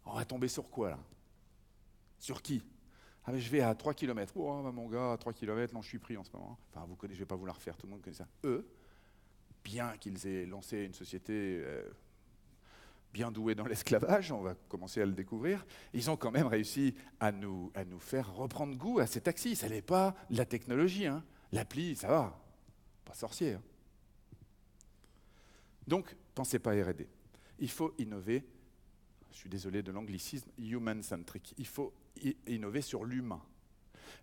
On va tomber sur quoi, là? Sur qui? Ah, mais je vais à 3 km. Oh, mon gars, à 3 km, non, je suis pris en ce moment. Enfin, vous connaissez, je ne vais pas vous la refaire, tout le monde connaît ça. Eux, bien qu'ils aient lancé une société bien douée dans l'esclavage, on va commencer à le découvrir, ils ont quand même réussi à nous faire reprendre goût à ces taxis. Ça n'est pas la technologie, hein. L'appli, ça va, pas sorcier. Hein. Donc, pensez pas R&D. Il faut innover, je suis désolé de l'anglicisme, human-centric. Il faut innover sur l'humain.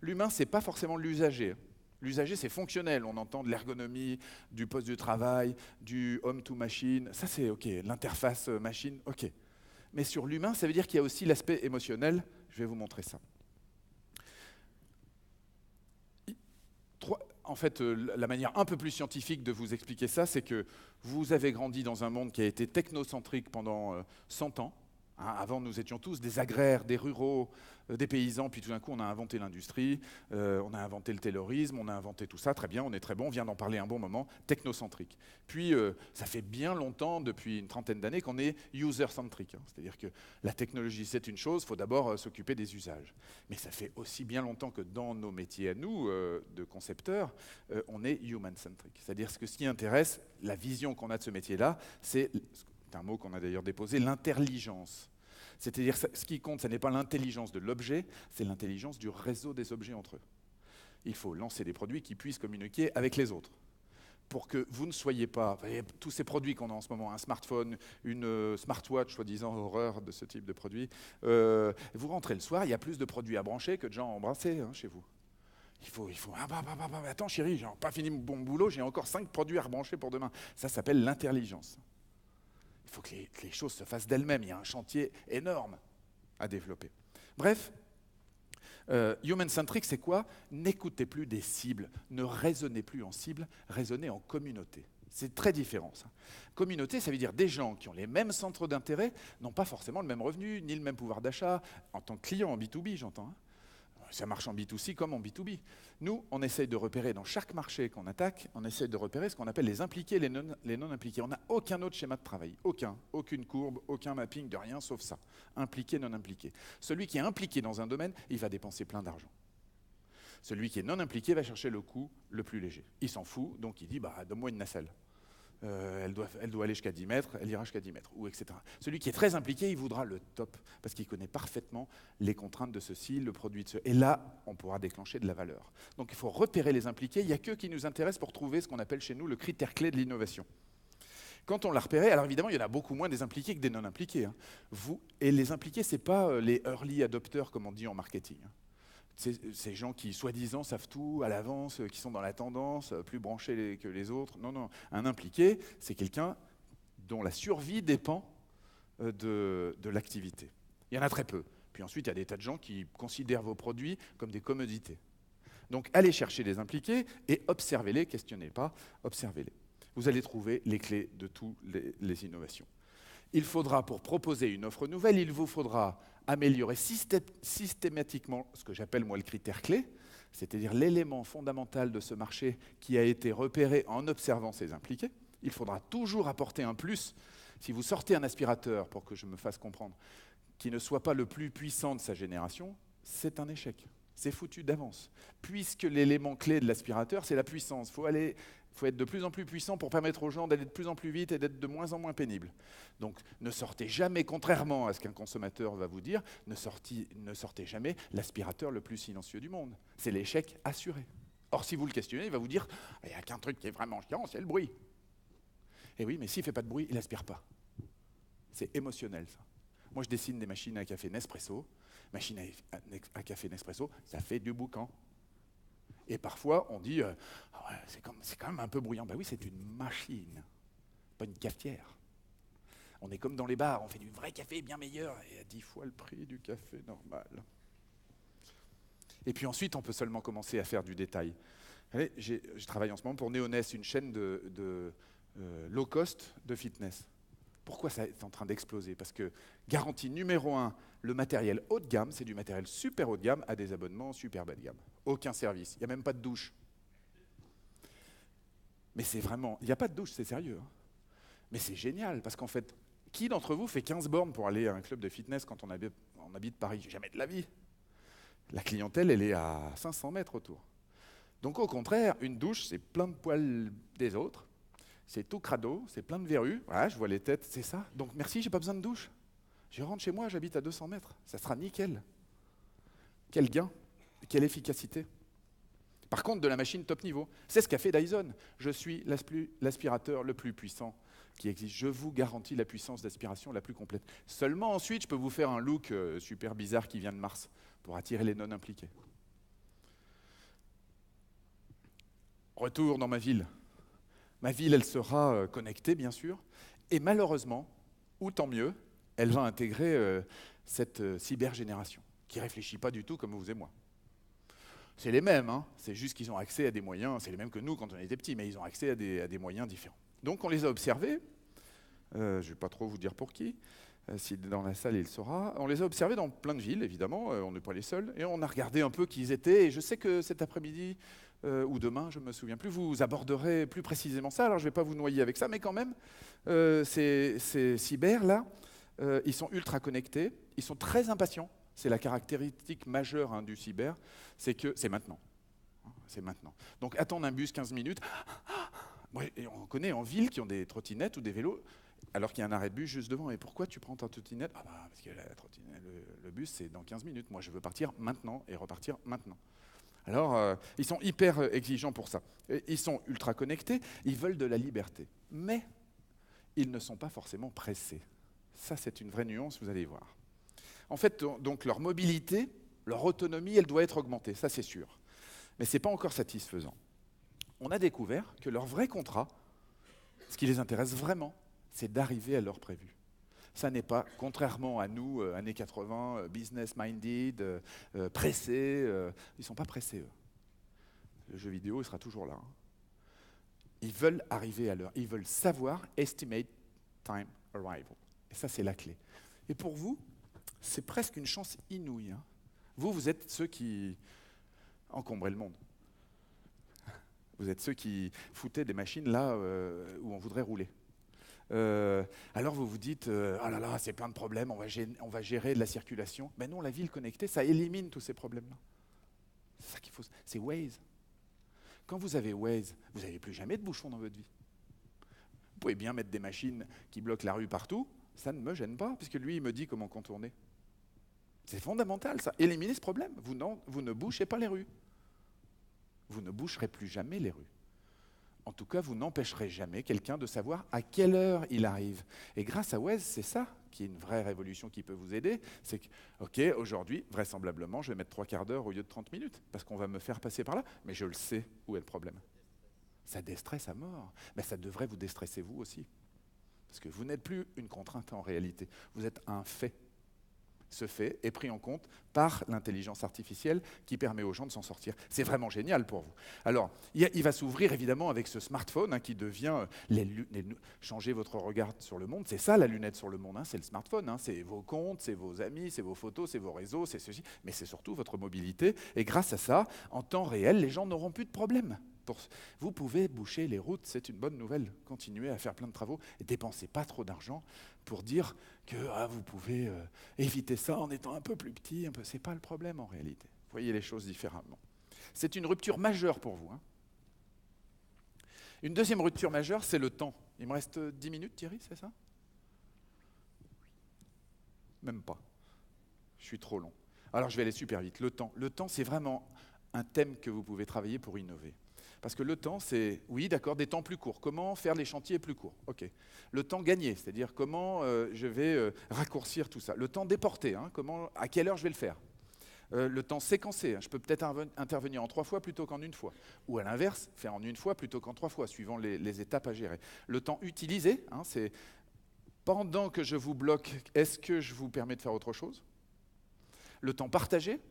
L'humain, ce n'est pas forcément l'usager. L'usager, c'est fonctionnel. On entend de l'ergonomie, du poste de travail, du home-to-machine. Ça, c'est OK. L'interface machine, OK. Mais sur l'humain, ça veut dire qu'il y a aussi l'aspect émotionnel. Je vais vous montrer ça. en fait, la manière un peu plus scientifique de vous expliquer ça, c'est que vous avez grandi dans un monde qui a été technocentrique pendant 100 ans. Hein, avant, nous étions tous des agraires, des ruraux, des paysans, puis tout d'un coup, on a inventé l'industrie, on a inventé le taylorisme, on a inventé tout ça, très bien, on est très bon, on vient d'en parler un bon moment, technocentrique. Puis, ça fait bien longtemps, depuis une trentaine d'années, qu'on est user-centrique. Hein, c'est-à-dire que la technologie, c'est une chose, il faut d'abord s'occuper des usages. Mais ça fait aussi bien longtemps que dans nos métiers à nous, de concepteurs, on est human-centric. C'est-à-dire que ce qui intéresse, la vision qu'on a de ce métier-là, c'est un mot qu'on a d'ailleurs déposé, l'intelligence. C'est-à-dire ce qui compte, ce n'est pas l'intelligence de l'objet, c'est l'intelligence du réseau des objets entre eux. Il faut lancer des produits qui puissent communiquer avec les autres. Pour que vous ne soyez pas, tous ces produits qu'on a en ce moment, un smartphone, une smartwatch, soi-disant horreur de ce type de produit, vous rentrez le soir, il y a plus de produits à brancher que de gens à embrasser hein, chez vous. Il faut attends chérie, j'ai pas fini mon boulot, j'ai encore 5 produits à rebrancher pour demain. Ça s'appelle l'intelligence. Il faut que les choses se fassent d'elles-mêmes. Il y a un chantier énorme à développer. Bref, human-centric, c'est quoi? N'écoutez plus des cibles, ne raisonnez plus en cible, raisonnez en communauté. C'est très différent, ça. Communauté, ça veut dire des gens qui ont les mêmes centres d'intérêt, n'ont pas forcément le même revenu, ni le même pouvoir d'achat, en tant que client, en B2B, j'entends. Hein. Ça marche en B2C comme en B2B. Nous, on essaye de repérer dans chaque marché qu'on attaque, on essaye de repérer ce qu'on appelle les impliqués et les non impliqués. On n'a aucun autre schéma de travail, aucune courbe, aucun mapping de rien sauf ça. Impliqué, non impliqué. Celui qui est impliqué dans un domaine, il va dépenser plein d'argent. Celui qui est non impliqué va chercher le coût le plus léger. Il s'en fout, donc il dit donne-moi une nacelle. Elle doit aller jusqu'à 10 mètres, elle ira jusqu'à 10 mètres, ou etc. Celui qui est très impliqué, il voudra le top, parce qu'il connaît parfaitement les contraintes de ceci, le produit de ce. Et là, on pourra déclencher de la valeur. Donc il faut repérer les impliqués, il n'y a qu'eux qui nous intéressent pour trouver ce qu'on appelle chez nous le critère clé de l'innovation. Quand on l'a repéré, alors évidemment, il y en a beaucoup moins des impliqués que des non-impliqués. Hein. Et les impliqués, ce n'est pas les early adopters, comme on dit en marketing. Hein. Ces gens qui, soi-disant, savent tout à l'avance, qui sont dans la tendance, plus branchés que les autres. Non. Un impliqué, c'est quelqu'un dont la survie dépend de l'activité. Il y en a très peu. Puis ensuite, il y a des tas de gens qui considèrent vos produits comme des commodités. Donc, allez chercher les impliqués et observez-les, questionnez pas, observez-les. Vous allez trouver les clés de toutes les innovations. Il faudra, pour proposer une offre nouvelle, il vous faudra améliorer systématiquement ce que j'appelle moi le critère clé, c'est-à-dire l'élément fondamental de ce marché qui a été repéré en observant ces impliqués. Il faudra toujours apporter un plus. Si vous sortez un aspirateur, pour que je me fasse comprendre, qui ne soit pas le plus puissant de sa génération, c'est un échec. C'est foutu d'avance. Puisque l'élément clé de l'aspirateur, c'est la puissance. Il faut être de plus en plus puissant pour permettre aux gens d'aller de plus en plus vite et d'être de moins en moins pénibles. Donc ne sortez jamais, contrairement à ce qu'un consommateur va vous dire, ne sortez jamais l'aspirateur le plus silencieux du monde. C'est l'échec assuré. Or, si vous le questionnez, il va vous dire « il n'y a qu'un truc qui est vraiment chiant, c'est le bruit ». Et oui, mais s'il ne fait pas de bruit, il n'aspire pas. C'est émotionnel, ça. Moi, je dessine des machines à café Nespresso. Machine à café Nespresso, ça fait du boucan. Et parfois, on dit c'est quand même un peu bruyant. Ben oui, c'est une machine, pas une cafetière. On est comme dans les bars, on fait du vrai café bien meilleur et à 10 fois le prix du café normal. Et puis ensuite, on peut seulement commencer à faire du détail. Vous savez, je travaille en ce moment pour Neoness, une chaîne de low cost de fitness. Pourquoi ça est en train d'exploser? Parce que, garantie numéro 1, le matériel haut de gamme, c'est du matériel super haut de gamme à des abonnements super bas de gamme. Aucun service, il n'y a même pas de douche. Mais c'est vraiment, il n'y a pas de douche, c'est sérieux. Hein. Mais c'est génial, parce qu'en fait, qui d'entre vous fait 15 bornes pour aller à un club de fitness quand on habite Paris? Jamais de la vie. La clientèle, elle est à 500 mètres autour. Donc au contraire, une douche, c'est plein de poils des autres. C'est tout crado, c'est plein de verrues. Voilà, je vois les têtes, c'est ça. Donc merci, j'ai pas besoin de douche. Je rentre chez moi, j'habite à 200 mètres. Ça sera nickel. Quel gain, quelle efficacité. Par contre, de la machine top niveau. C'est ce qu'a fait Dyson. Je suis l'aspirateur le plus puissant qui existe. Je vous garantis la puissance d'aspiration la plus complète. Seulement ensuite, je peux vous faire un look super bizarre qui vient de Mars pour attirer les non-impliqués. Retour dans ma ville. Ma ville, elle sera connectée, bien sûr, et malheureusement, ou tant mieux, elle va intégrer cette cybergénération, qui ne réfléchit pas du tout comme vous et moi. c'est les mêmes, hein. C'est juste qu'ils ont accès à des moyens, c'est les mêmes que nous quand on était petits, mais ils ont accès à des moyens différents. Donc on les a observés, je ne vais pas trop vous dire pour qui, s'il est dans la salle, il le saura. On les a observés dans plein de villes, évidemment, on n'est pas les seuls, et on a regardé un peu qui ils étaient, et je sais que cet après-midi, ou demain, je ne me souviens plus, vous aborderez plus précisément ça, alors je ne vais pas vous noyer avec ça, mais quand même, ces cyber-là, ils sont ultra connectés, ils sont très impatients. C'est la caractéristique majeure du cyber, c'est que c'est maintenant. C'est maintenant. Donc attendre un bus 15 minutes, ouais, et on connaît en ville qui ont des trottinettes ou des vélos, alors qu'il y a un arrêt de bus juste devant. Et pourquoi tu prends ta trottinette? Ah bah parce que la trottinette, le bus c'est dans 15 minutes. Moi je veux partir maintenant et repartir maintenant. Alors ils sont hyper exigeants pour ça. Et ils sont ultra connectés, ils veulent de la liberté. Mais ils ne sont pas forcément pressés. Ça c'est une vraie nuance, vous allez voir. En fait, donc leur mobilité, leur autonomie, elle doit être augmentée, ça c'est sûr. Mais ce n'est pas encore satisfaisant. On a découvert que leur vrai contrat, ce qui les intéresse vraiment, c'est d'arriver à l'heure prévue. Ça n'est pas, contrairement à nous, années 80, business-minded, pressés, ils ne sont pas pressés, eux. Le jeu vidéo, il sera toujours là. Ils veulent arriver à l'heure, ils veulent savoir estimate time arrival. Et ça, c'est la clé. Et pour vous, c'est presque une chance inouïe. Hein. Vous êtes ceux qui encombraient le monde. Vous êtes ceux qui foutaient des machines là où on voudrait rouler. Alors vous vous dites, ah là là, c'est plein de problèmes, on va gérer de la circulation. Mais non, la ville connectée, ça élimine tous ces problèmes-là. C'est ça qu'il faut. C'est Waze. Quand vous avez Waze, vous n'avez plus jamais de bouchons dans votre vie. Vous pouvez bien mettre des machines qui bloquent la rue partout, ça ne me gêne pas, puisque lui, il me dit comment contourner. C'est fondamental, ça. Éliminez ce problème. Vous ne bouchez pas les rues. Vous ne boucherez plus jamais les rues. En tout cas, vous n'empêcherez jamais quelqu'un de savoir à quelle heure il arrive. Et grâce à Waze, c'est ça qui est une vraie révolution qui peut vous aider. C'est que, ok, aujourd'hui, vraisemblablement, je vais mettre 3/4 d'heure au lieu de 30 minutes, parce qu'on va me faire passer par là, mais je le sais où est le problème. Ça déstresse à mort. Mais ça devrait vous déstresser vous aussi. Parce que vous n'êtes plus une contrainte en réalité. Vous êtes un fait. Ce fait est pris en compte par l'intelligence artificielle qui permet aux gens de s'en sortir. C'est vraiment génial pour vous. Alors, il va s'ouvrir évidemment avec ce smartphone qui devient changer votre regard sur le monde. C'est ça la lunette sur le monde, c'est le smartphone. C'est vos comptes, c'est vos amis, c'est vos photos, c'est vos réseaux, c'est ceci. Mais c'est surtout votre mobilité. Et grâce à ça, en temps réel, les gens n'auront plus de problème. Vous pouvez boucher les routes, c'est une bonne nouvelle. Continuez à faire plein de travaux et dépensez pas trop d'argent pour dire que vous pouvez éviter ça en étant un peu plus petit. Ce n'est pas le problème en réalité. Voyez les choses différemment. C'est une rupture majeure pour vous. Une deuxième rupture majeure, c'est le temps. Il me reste 10 minutes, Thierry, c'est ça? Même pas. Je suis trop long. Alors je vais aller super vite. Le temps, c'est vraiment un thème que vous pouvez travailler pour innover. Parce que le temps, c'est, oui, d'accord, des temps plus courts. Comment faire les chantiers plus courts? Ok. Le temps gagné, c'est-à-dire comment je vais raccourcir tout ça. Le temps déporté, à quelle heure je vais le faire. Le temps séquencé, je peux peut-être intervenir en 3 fois plutôt qu'en 1 fois. Ou à l'inverse, faire en 1 fois plutôt qu'en 3 fois, suivant les étapes à gérer. Le temps utilisé, c'est pendant que je vous bloque, est-ce que je vous permets de faire autre chose? Le temps partagé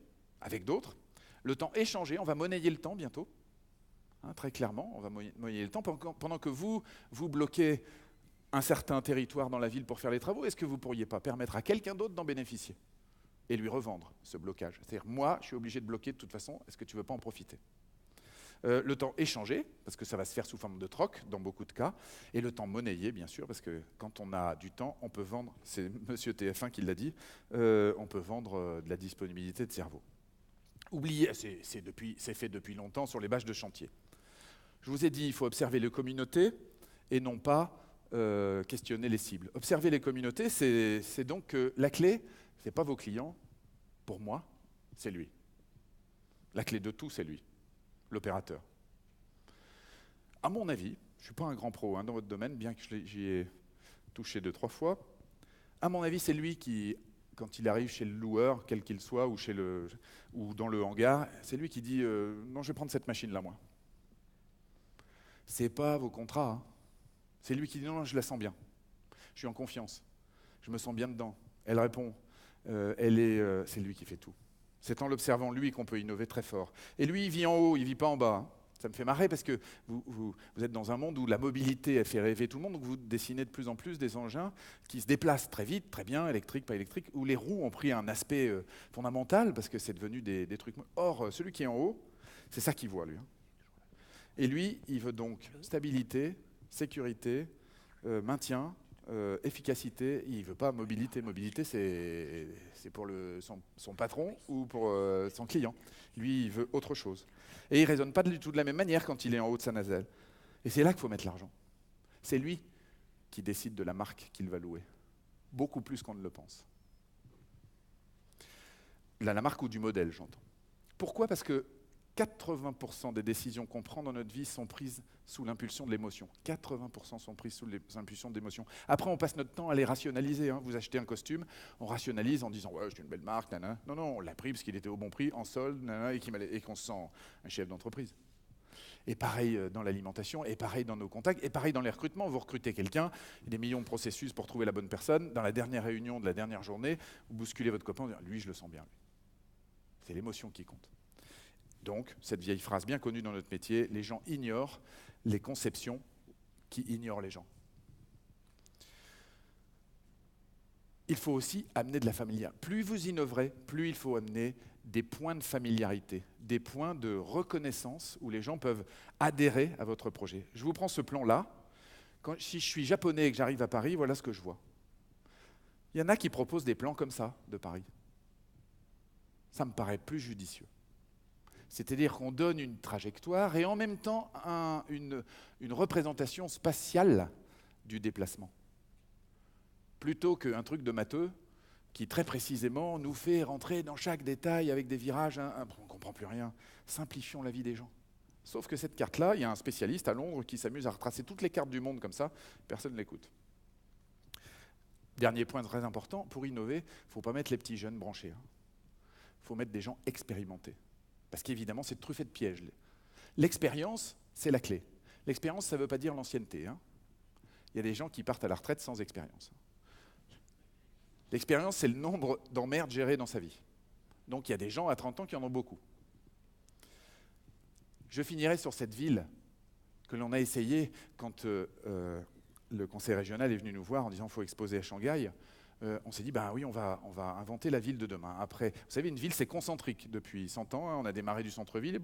avec d'autres. Le temps échangé, on va monnayer le temps bientôt. Très clairement, on va monnayer le temps. Pendant que vous bloquez un certain territoire dans la ville pour faire les travaux, est-ce que vous ne pourriez pas permettre à quelqu'un d'autre d'en bénéficier et lui revendre ce blocage? C'est-à-dire, moi, je suis obligé de bloquer de toute façon, est-ce que tu ne veux pas en profiter? Le temps échangé, parce que ça va se faire sous forme de troc dans beaucoup de cas, et le temps monnayé, bien sûr, parce que quand on a du temps, on peut vendre, c'est Monsieur TF1 qui l'a dit, on peut vendre de la disponibilité de cerveau. Oubliez, c'est fait depuis longtemps sur les bâches de chantier. Je vous ai dit, il faut observer les communautés et non pas questionner les cibles. Observer les communautés, c'est donc la clé, ce n'est pas vos clients, pour moi, c'est lui. La clé de tout, c'est lui, l'opérateur. À mon avis, je ne suis pas un grand pro dans votre domaine, bien que j'y ai touché 2-3 fois, à mon avis, c'est lui qui, quand il arrive chez le loueur, quel qu'il soit, ou dans le hangar, c'est lui qui dit non, je vais prendre cette machine-là, moi. Ce n'est pas vos contrats. C'est lui qui dit non, je la sens bien. Je suis en confiance. Je me sens bien dedans. Elle répond. C'est lui qui fait tout. C'est en l'observant lui qu'on peut innover très fort. Et lui, il vit en haut, il ne vit pas en bas. Ça me fait marrer parce que vous êtes dans un monde où la mobilité elle fait rêver tout le monde, donc vous dessinez de plus en plus des engins qui se déplacent très vite, très bien, électriques, pas électriques, où les roues ont pris un aspect fondamental parce que c'est devenu des trucs... Or, celui qui est en haut, c'est ça qu'il voit, lui. Et lui, il veut donc stabilité, sécurité, maintien, efficacité. Il ne veut pas mobilité. Mobilité, c'est pour son patron ou pour son client. Lui, il veut autre chose. Et il ne raisonne pas du tout de la même manière quand il est en haut de sa nacelle. Et c'est là qu'il faut mettre l'argent. C'est lui qui décide de la marque qu'il va louer. Beaucoup plus qu'on ne le pense. La marque ou du modèle, j'entends. Pourquoi ? Parce que 80% des décisions qu'on prend dans notre vie sont prises sous l'impulsion de l'émotion. 80% sont prises sous les impulsions de l'émotion. Après, on passe notre temps à les rationaliser. Vous achetez un costume, on rationalise en disant « ouais, c'est une belle marque, nanana ». Non, non, on l'a pris parce qu'il était au bon prix, en solde, nanana, et qu'on se sent un chef d'entreprise. Et pareil dans l'alimentation, et pareil dans nos contacts, et pareil dans les recrutements. Vous recrutez quelqu'un, il y a des millions de processus pour trouver la bonne personne. Dans la dernière réunion de la dernière journée, vous bousculez votre copain, vous dites « lui, je le sens bien ». C'est l'émotion qui compte. Donc, cette vieille phrase bien connue dans notre métier, les gens ignorent les conceptions qui ignorent les gens. Il faut aussi amener de la familiarité. Plus vous innoverez, plus il faut amener des points de familiarité, des points de reconnaissance où les gens peuvent adhérer à votre projet. Je vous prends ce plan-là. Si je suis japonais et que j'arrive à Paris, voilà ce que je vois. Il y en a qui proposent des plans comme ça de Paris. Ça me paraît plus judicieux. C'est-à-dire qu'on donne une trajectoire et en même temps une représentation spatiale du déplacement. Plutôt qu'un truc de matheux qui très précisément nous fait rentrer dans chaque détail avec des virages, on ne comprend plus rien. Simplifions la vie des gens. Sauf que cette carte-là, il y a un spécialiste à Londres qui s'amuse à retracer toutes les cartes du monde comme ça, personne ne l'écoute. Dernier point très important, pour innover, il ne faut pas mettre les petits jeunes branchés. Il faut mettre des gens expérimentés. Parce qu'évidemment, c'est truffé de pièges. L'expérience, c'est la clé. L'expérience, ça ne veut pas dire l'ancienneté. Il y a des gens qui partent à la retraite sans expérience. L'expérience, c'est le nombre d'emmerdes gérées dans sa vie. Donc il y a des gens à 30 ans qui en ont beaucoup. Je finirai sur cette ville que l'on a essayé quand le conseil régional est venu nous voir en disant qu'il faut exposer à Shanghai. On s'est dit, ben oui, on va inventer la ville de demain. Après, vous savez, une ville, c'est concentrique. Depuis 100 ans, on a démarré du centre-ville et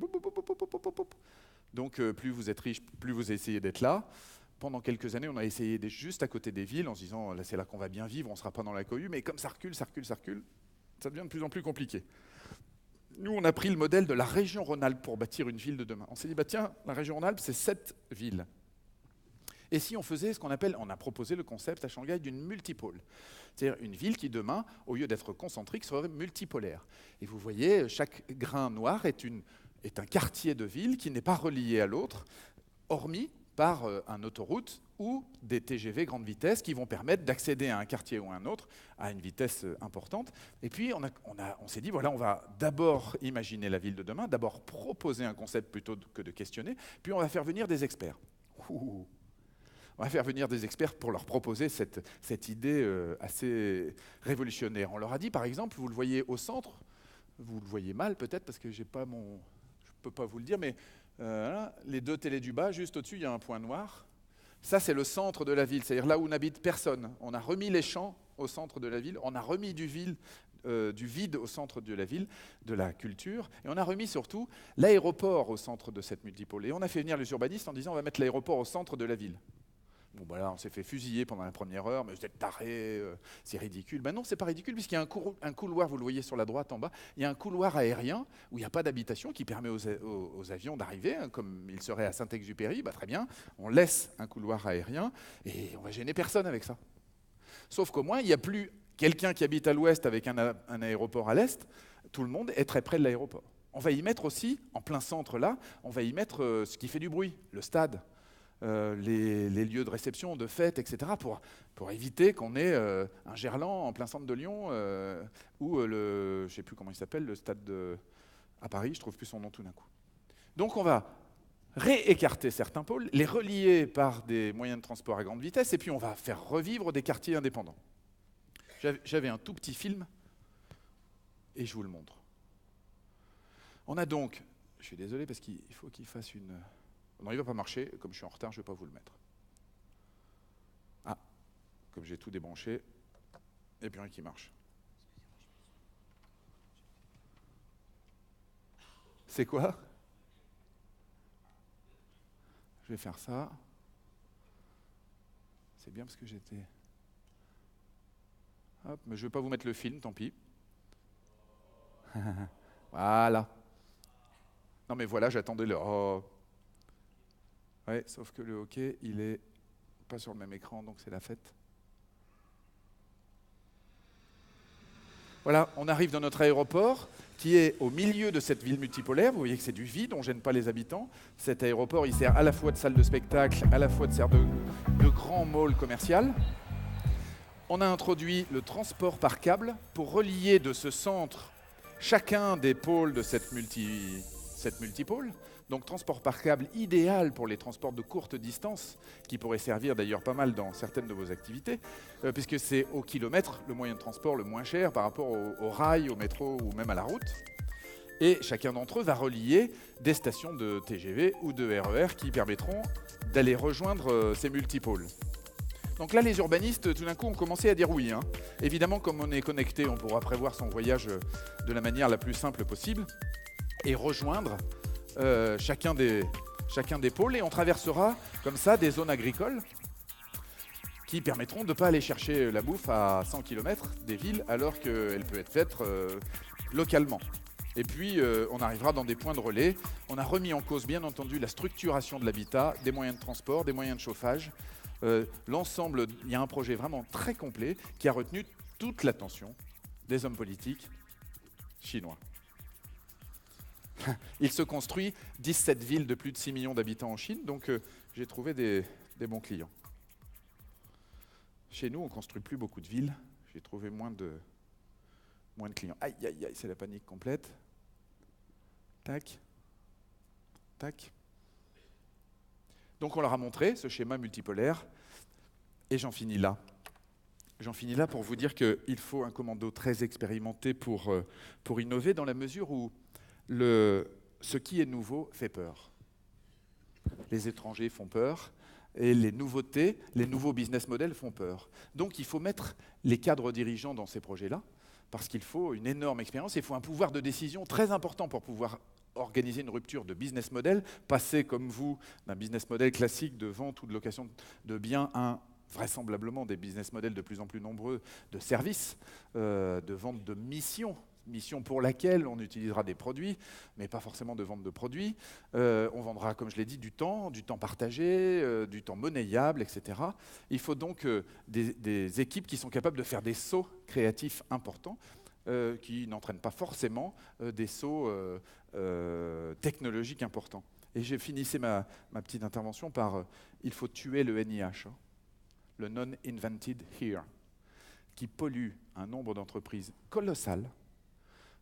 donc, plus vous êtes riche, plus vous essayez d'être là. Pendant quelques années, on a essayé d'être juste à côté des villes en se disant, là, c'est là qu'on va bien vivre, on ne sera pas dans la cohue. Mais comme ça recule, ça devient de plus en plus compliqué. Nous, on a pris le modèle de la région Rhône-Alpes pour bâtir une ville de demain. On s'est dit, bah tiens, la région Rhône-Alpes, c'est 7 villes. Et si on faisait ce qu'on appelle, on a proposé le concept à Shanghai d'une multipôle. C'est-à-dire une ville qui demain, au lieu d'être concentrique, serait multipolaire. Et vous voyez, chaque grain noir est un quartier de ville qui n'est pas relié à l'autre, hormis par une autoroute ou des TGV grande vitesse qui vont permettre d'accéder à un quartier ou à un autre à une vitesse importante. Et puis on s'est dit, voilà, on va d'abord imaginer la ville de demain, d'abord proposer un concept plutôt que de questionner, puis on va faire venir des experts. On va faire venir des experts pour leur proposer cette idée assez révolutionnaire. On leur a dit, par exemple, vous le voyez au centre, vous le voyez mal peut-être parce que je ne peux pas vous le dire, mais les 2 télés du bas, juste au-dessus, il y a un point noir. Ça, c'est le centre de la ville, c'est-à-dire là où n'habite personne. On a remis les champs au centre de la ville, on a remis du vide au centre de la ville, de la culture, et on a remis surtout l'aéroport au centre de cette multipôle. Et on a fait venir les urbanistes en disant, on va mettre l'aéroport au centre de la ville. Bon, ben là, on s'est fait fusiller pendant la première heure, mais vous êtes tarés, c'est ridicule. Ben non, c'est pas ridicule, puisqu'il y a un couloir, vous le voyez sur la droite en bas, il y a un couloir aérien où il n'y a pas d'habitation qui permet aux avions d'arriver, comme ils seraient à Saint-Exupéry. Ben, très bien, on laisse un couloir aérien et on va gêner personne avec ça. Sauf qu'au moins, il n'y a plus quelqu'un qui habite à l'ouest avec un aéroport à l'est, tout le monde est très près de l'aéroport. On va y mettre aussi, en plein centre là, on va y mettre ce qui fait du bruit, le stade. Les lieux de réception, de fête, etc., pour éviter qu'on ait un Gerland en plein centre de Lyon ou je ne sais plus comment il s'appelle, le stade à Paris, je ne trouve plus son nom tout d'un coup. Donc on va réécarter certains pôles, les relier par des moyens de transport à grande vitesse, et puis on va faire revivre des quartiers indépendants. J'avais un tout petit film, et je vous le montre. On a donc, je suis désolé parce qu'il faut qu'il fasse une... Non, il ne va pas marcher, comme je suis en retard, je ne vais pas vous le mettre. Ah, comme j'ai tout débranché, et puis rien qui marche. C'est quoi? Je vais faire ça. C'est bien parce que j'étais... Hop, mais je ne vais pas vous mettre le film, tant pis. Voilà. Non mais voilà, j'attendais le... Oh. Ouais, sauf que le hockey, il est pas sur le même écran, donc c'est la fête. Voilà, on arrive dans notre aéroport, qui est au milieu de cette ville multipolaire. Vous voyez que c'est du vide, on ne gêne pas les habitants. Cet aéroport, il sert à la fois de salle de spectacle, à la fois de grand mall commercial. On a introduit le transport par câble pour relier de ce centre chacun des pôles de cette multipôle. Donc transport par câble idéal pour les transports de courte distance, qui pourraient servir d'ailleurs pas mal dans certaines de vos activités, puisque c'est au kilomètre le moyen de transport le moins cher par rapport au rail, au métro ou même à la route. Et chacun d'entre eux va relier des stations de TGV ou de RER qui permettront d'aller rejoindre ces multipôles. Donc là, les urbanistes, tout d'un coup, ont commencé à dire oui. Évidemment, comme on est connecté, on pourra prévoir son voyage de la manière la plus simple possible et rejoindre chacun des pôles. Et on traversera comme ça des zones agricoles qui permettront de ne pas aller chercher la bouffe à 100 km des villes alors qu'elle peut être faite localement. Et puis, on arrivera dans des points de relais. On a remis en cause, bien entendu, la structuration de l'habitat, des moyens de transport, des moyens de chauffage. L'ensemble, il y a un projet vraiment très complet qui a retenu toute l'attention des hommes politiques chinois. Il se construit 17 villes de plus de 6 millions d'habitants en Chine, donc j'ai trouvé des bons clients. Chez nous, on ne construit plus beaucoup de villes. J'ai trouvé moins de clients. Aïe, aïe, aïe, c'est la panique complète. Tac. Tac. Donc on leur a montré ce schéma multipolaire, et j'en finis là. J'en finis là pour vous dire qu'il faut un commando très expérimenté pour innover, dans la mesure où ce qui est nouveau fait peur. Les étrangers font peur, et les nouveautés, les nouveaux business models font peur. Donc il faut mettre les cadres dirigeants dans ces projets-là, parce qu'il faut une énorme expérience, et il faut un pouvoir de décision très important pour pouvoir organiser une rupture de business model, passer comme vous d'un business model classique de vente ou de location de biens à vraisemblablement des business models de plus en plus nombreux de services, de vente de missions pour laquelle on utilisera des produits, mais pas forcément de vente de produits. On vendra, comme je l'ai dit, du temps partagé, du temps monnayable, etc. Il faut donc des équipes qui sont capables de faire des sauts créatifs importants, qui n'entraînent pas forcément des sauts technologiques importants. Et j'ai finissé ma petite intervention par il faut tuer le NIH, le Non-Invented Here, qui pollue un nombre d'entreprises colossal.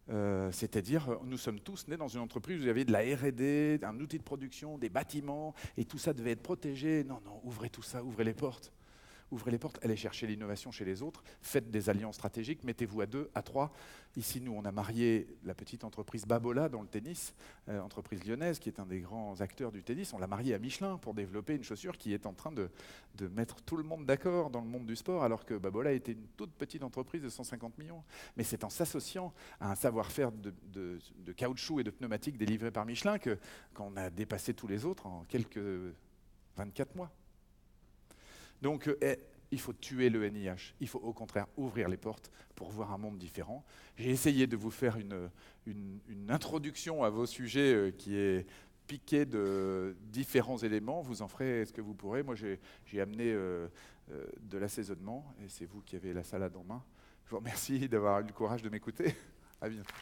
C'est-à-dire, nous sommes tous nés dans une entreprise où il y avait de la R&D, un outil de production, des bâtiments, et tout ça devait être protégé. Non, ouvrez tout ça, ouvrez les portes. Ouvrez les portes, allez chercher l'innovation chez les autres, faites des alliances stratégiques, mettez-vous à 2, à 3. Ici, nous, on a marié la petite entreprise Babola dans le tennis, entreprise lyonnaise qui est un des grands acteurs du tennis. On l'a marié à Michelin pour développer une chaussure qui est en train de mettre tout le monde d'accord dans le monde du sport, alors que Babola était une toute petite entreprise de 150 millions. Mais c'est en s'associant à un savoir-faire de caoutchouc et de pneumatique délivré par Michelin qu'on a dépassé tous les autres en quelques 24 mois. Donc, il faut tuer le NIH. Il faut au contraire ouvrir les portes pour voir un monde différent. J'ai essayé de vous faire une introduction à vos sujets qui est piquée de différents éléments. Vous en ferez ce que vous pourrez. Moi, j'ai amené de l'assaisonnement et c'est vous qui avez la salade en main. Je vous remercie d'avoir eu le courage de m'écouter. À bientôt.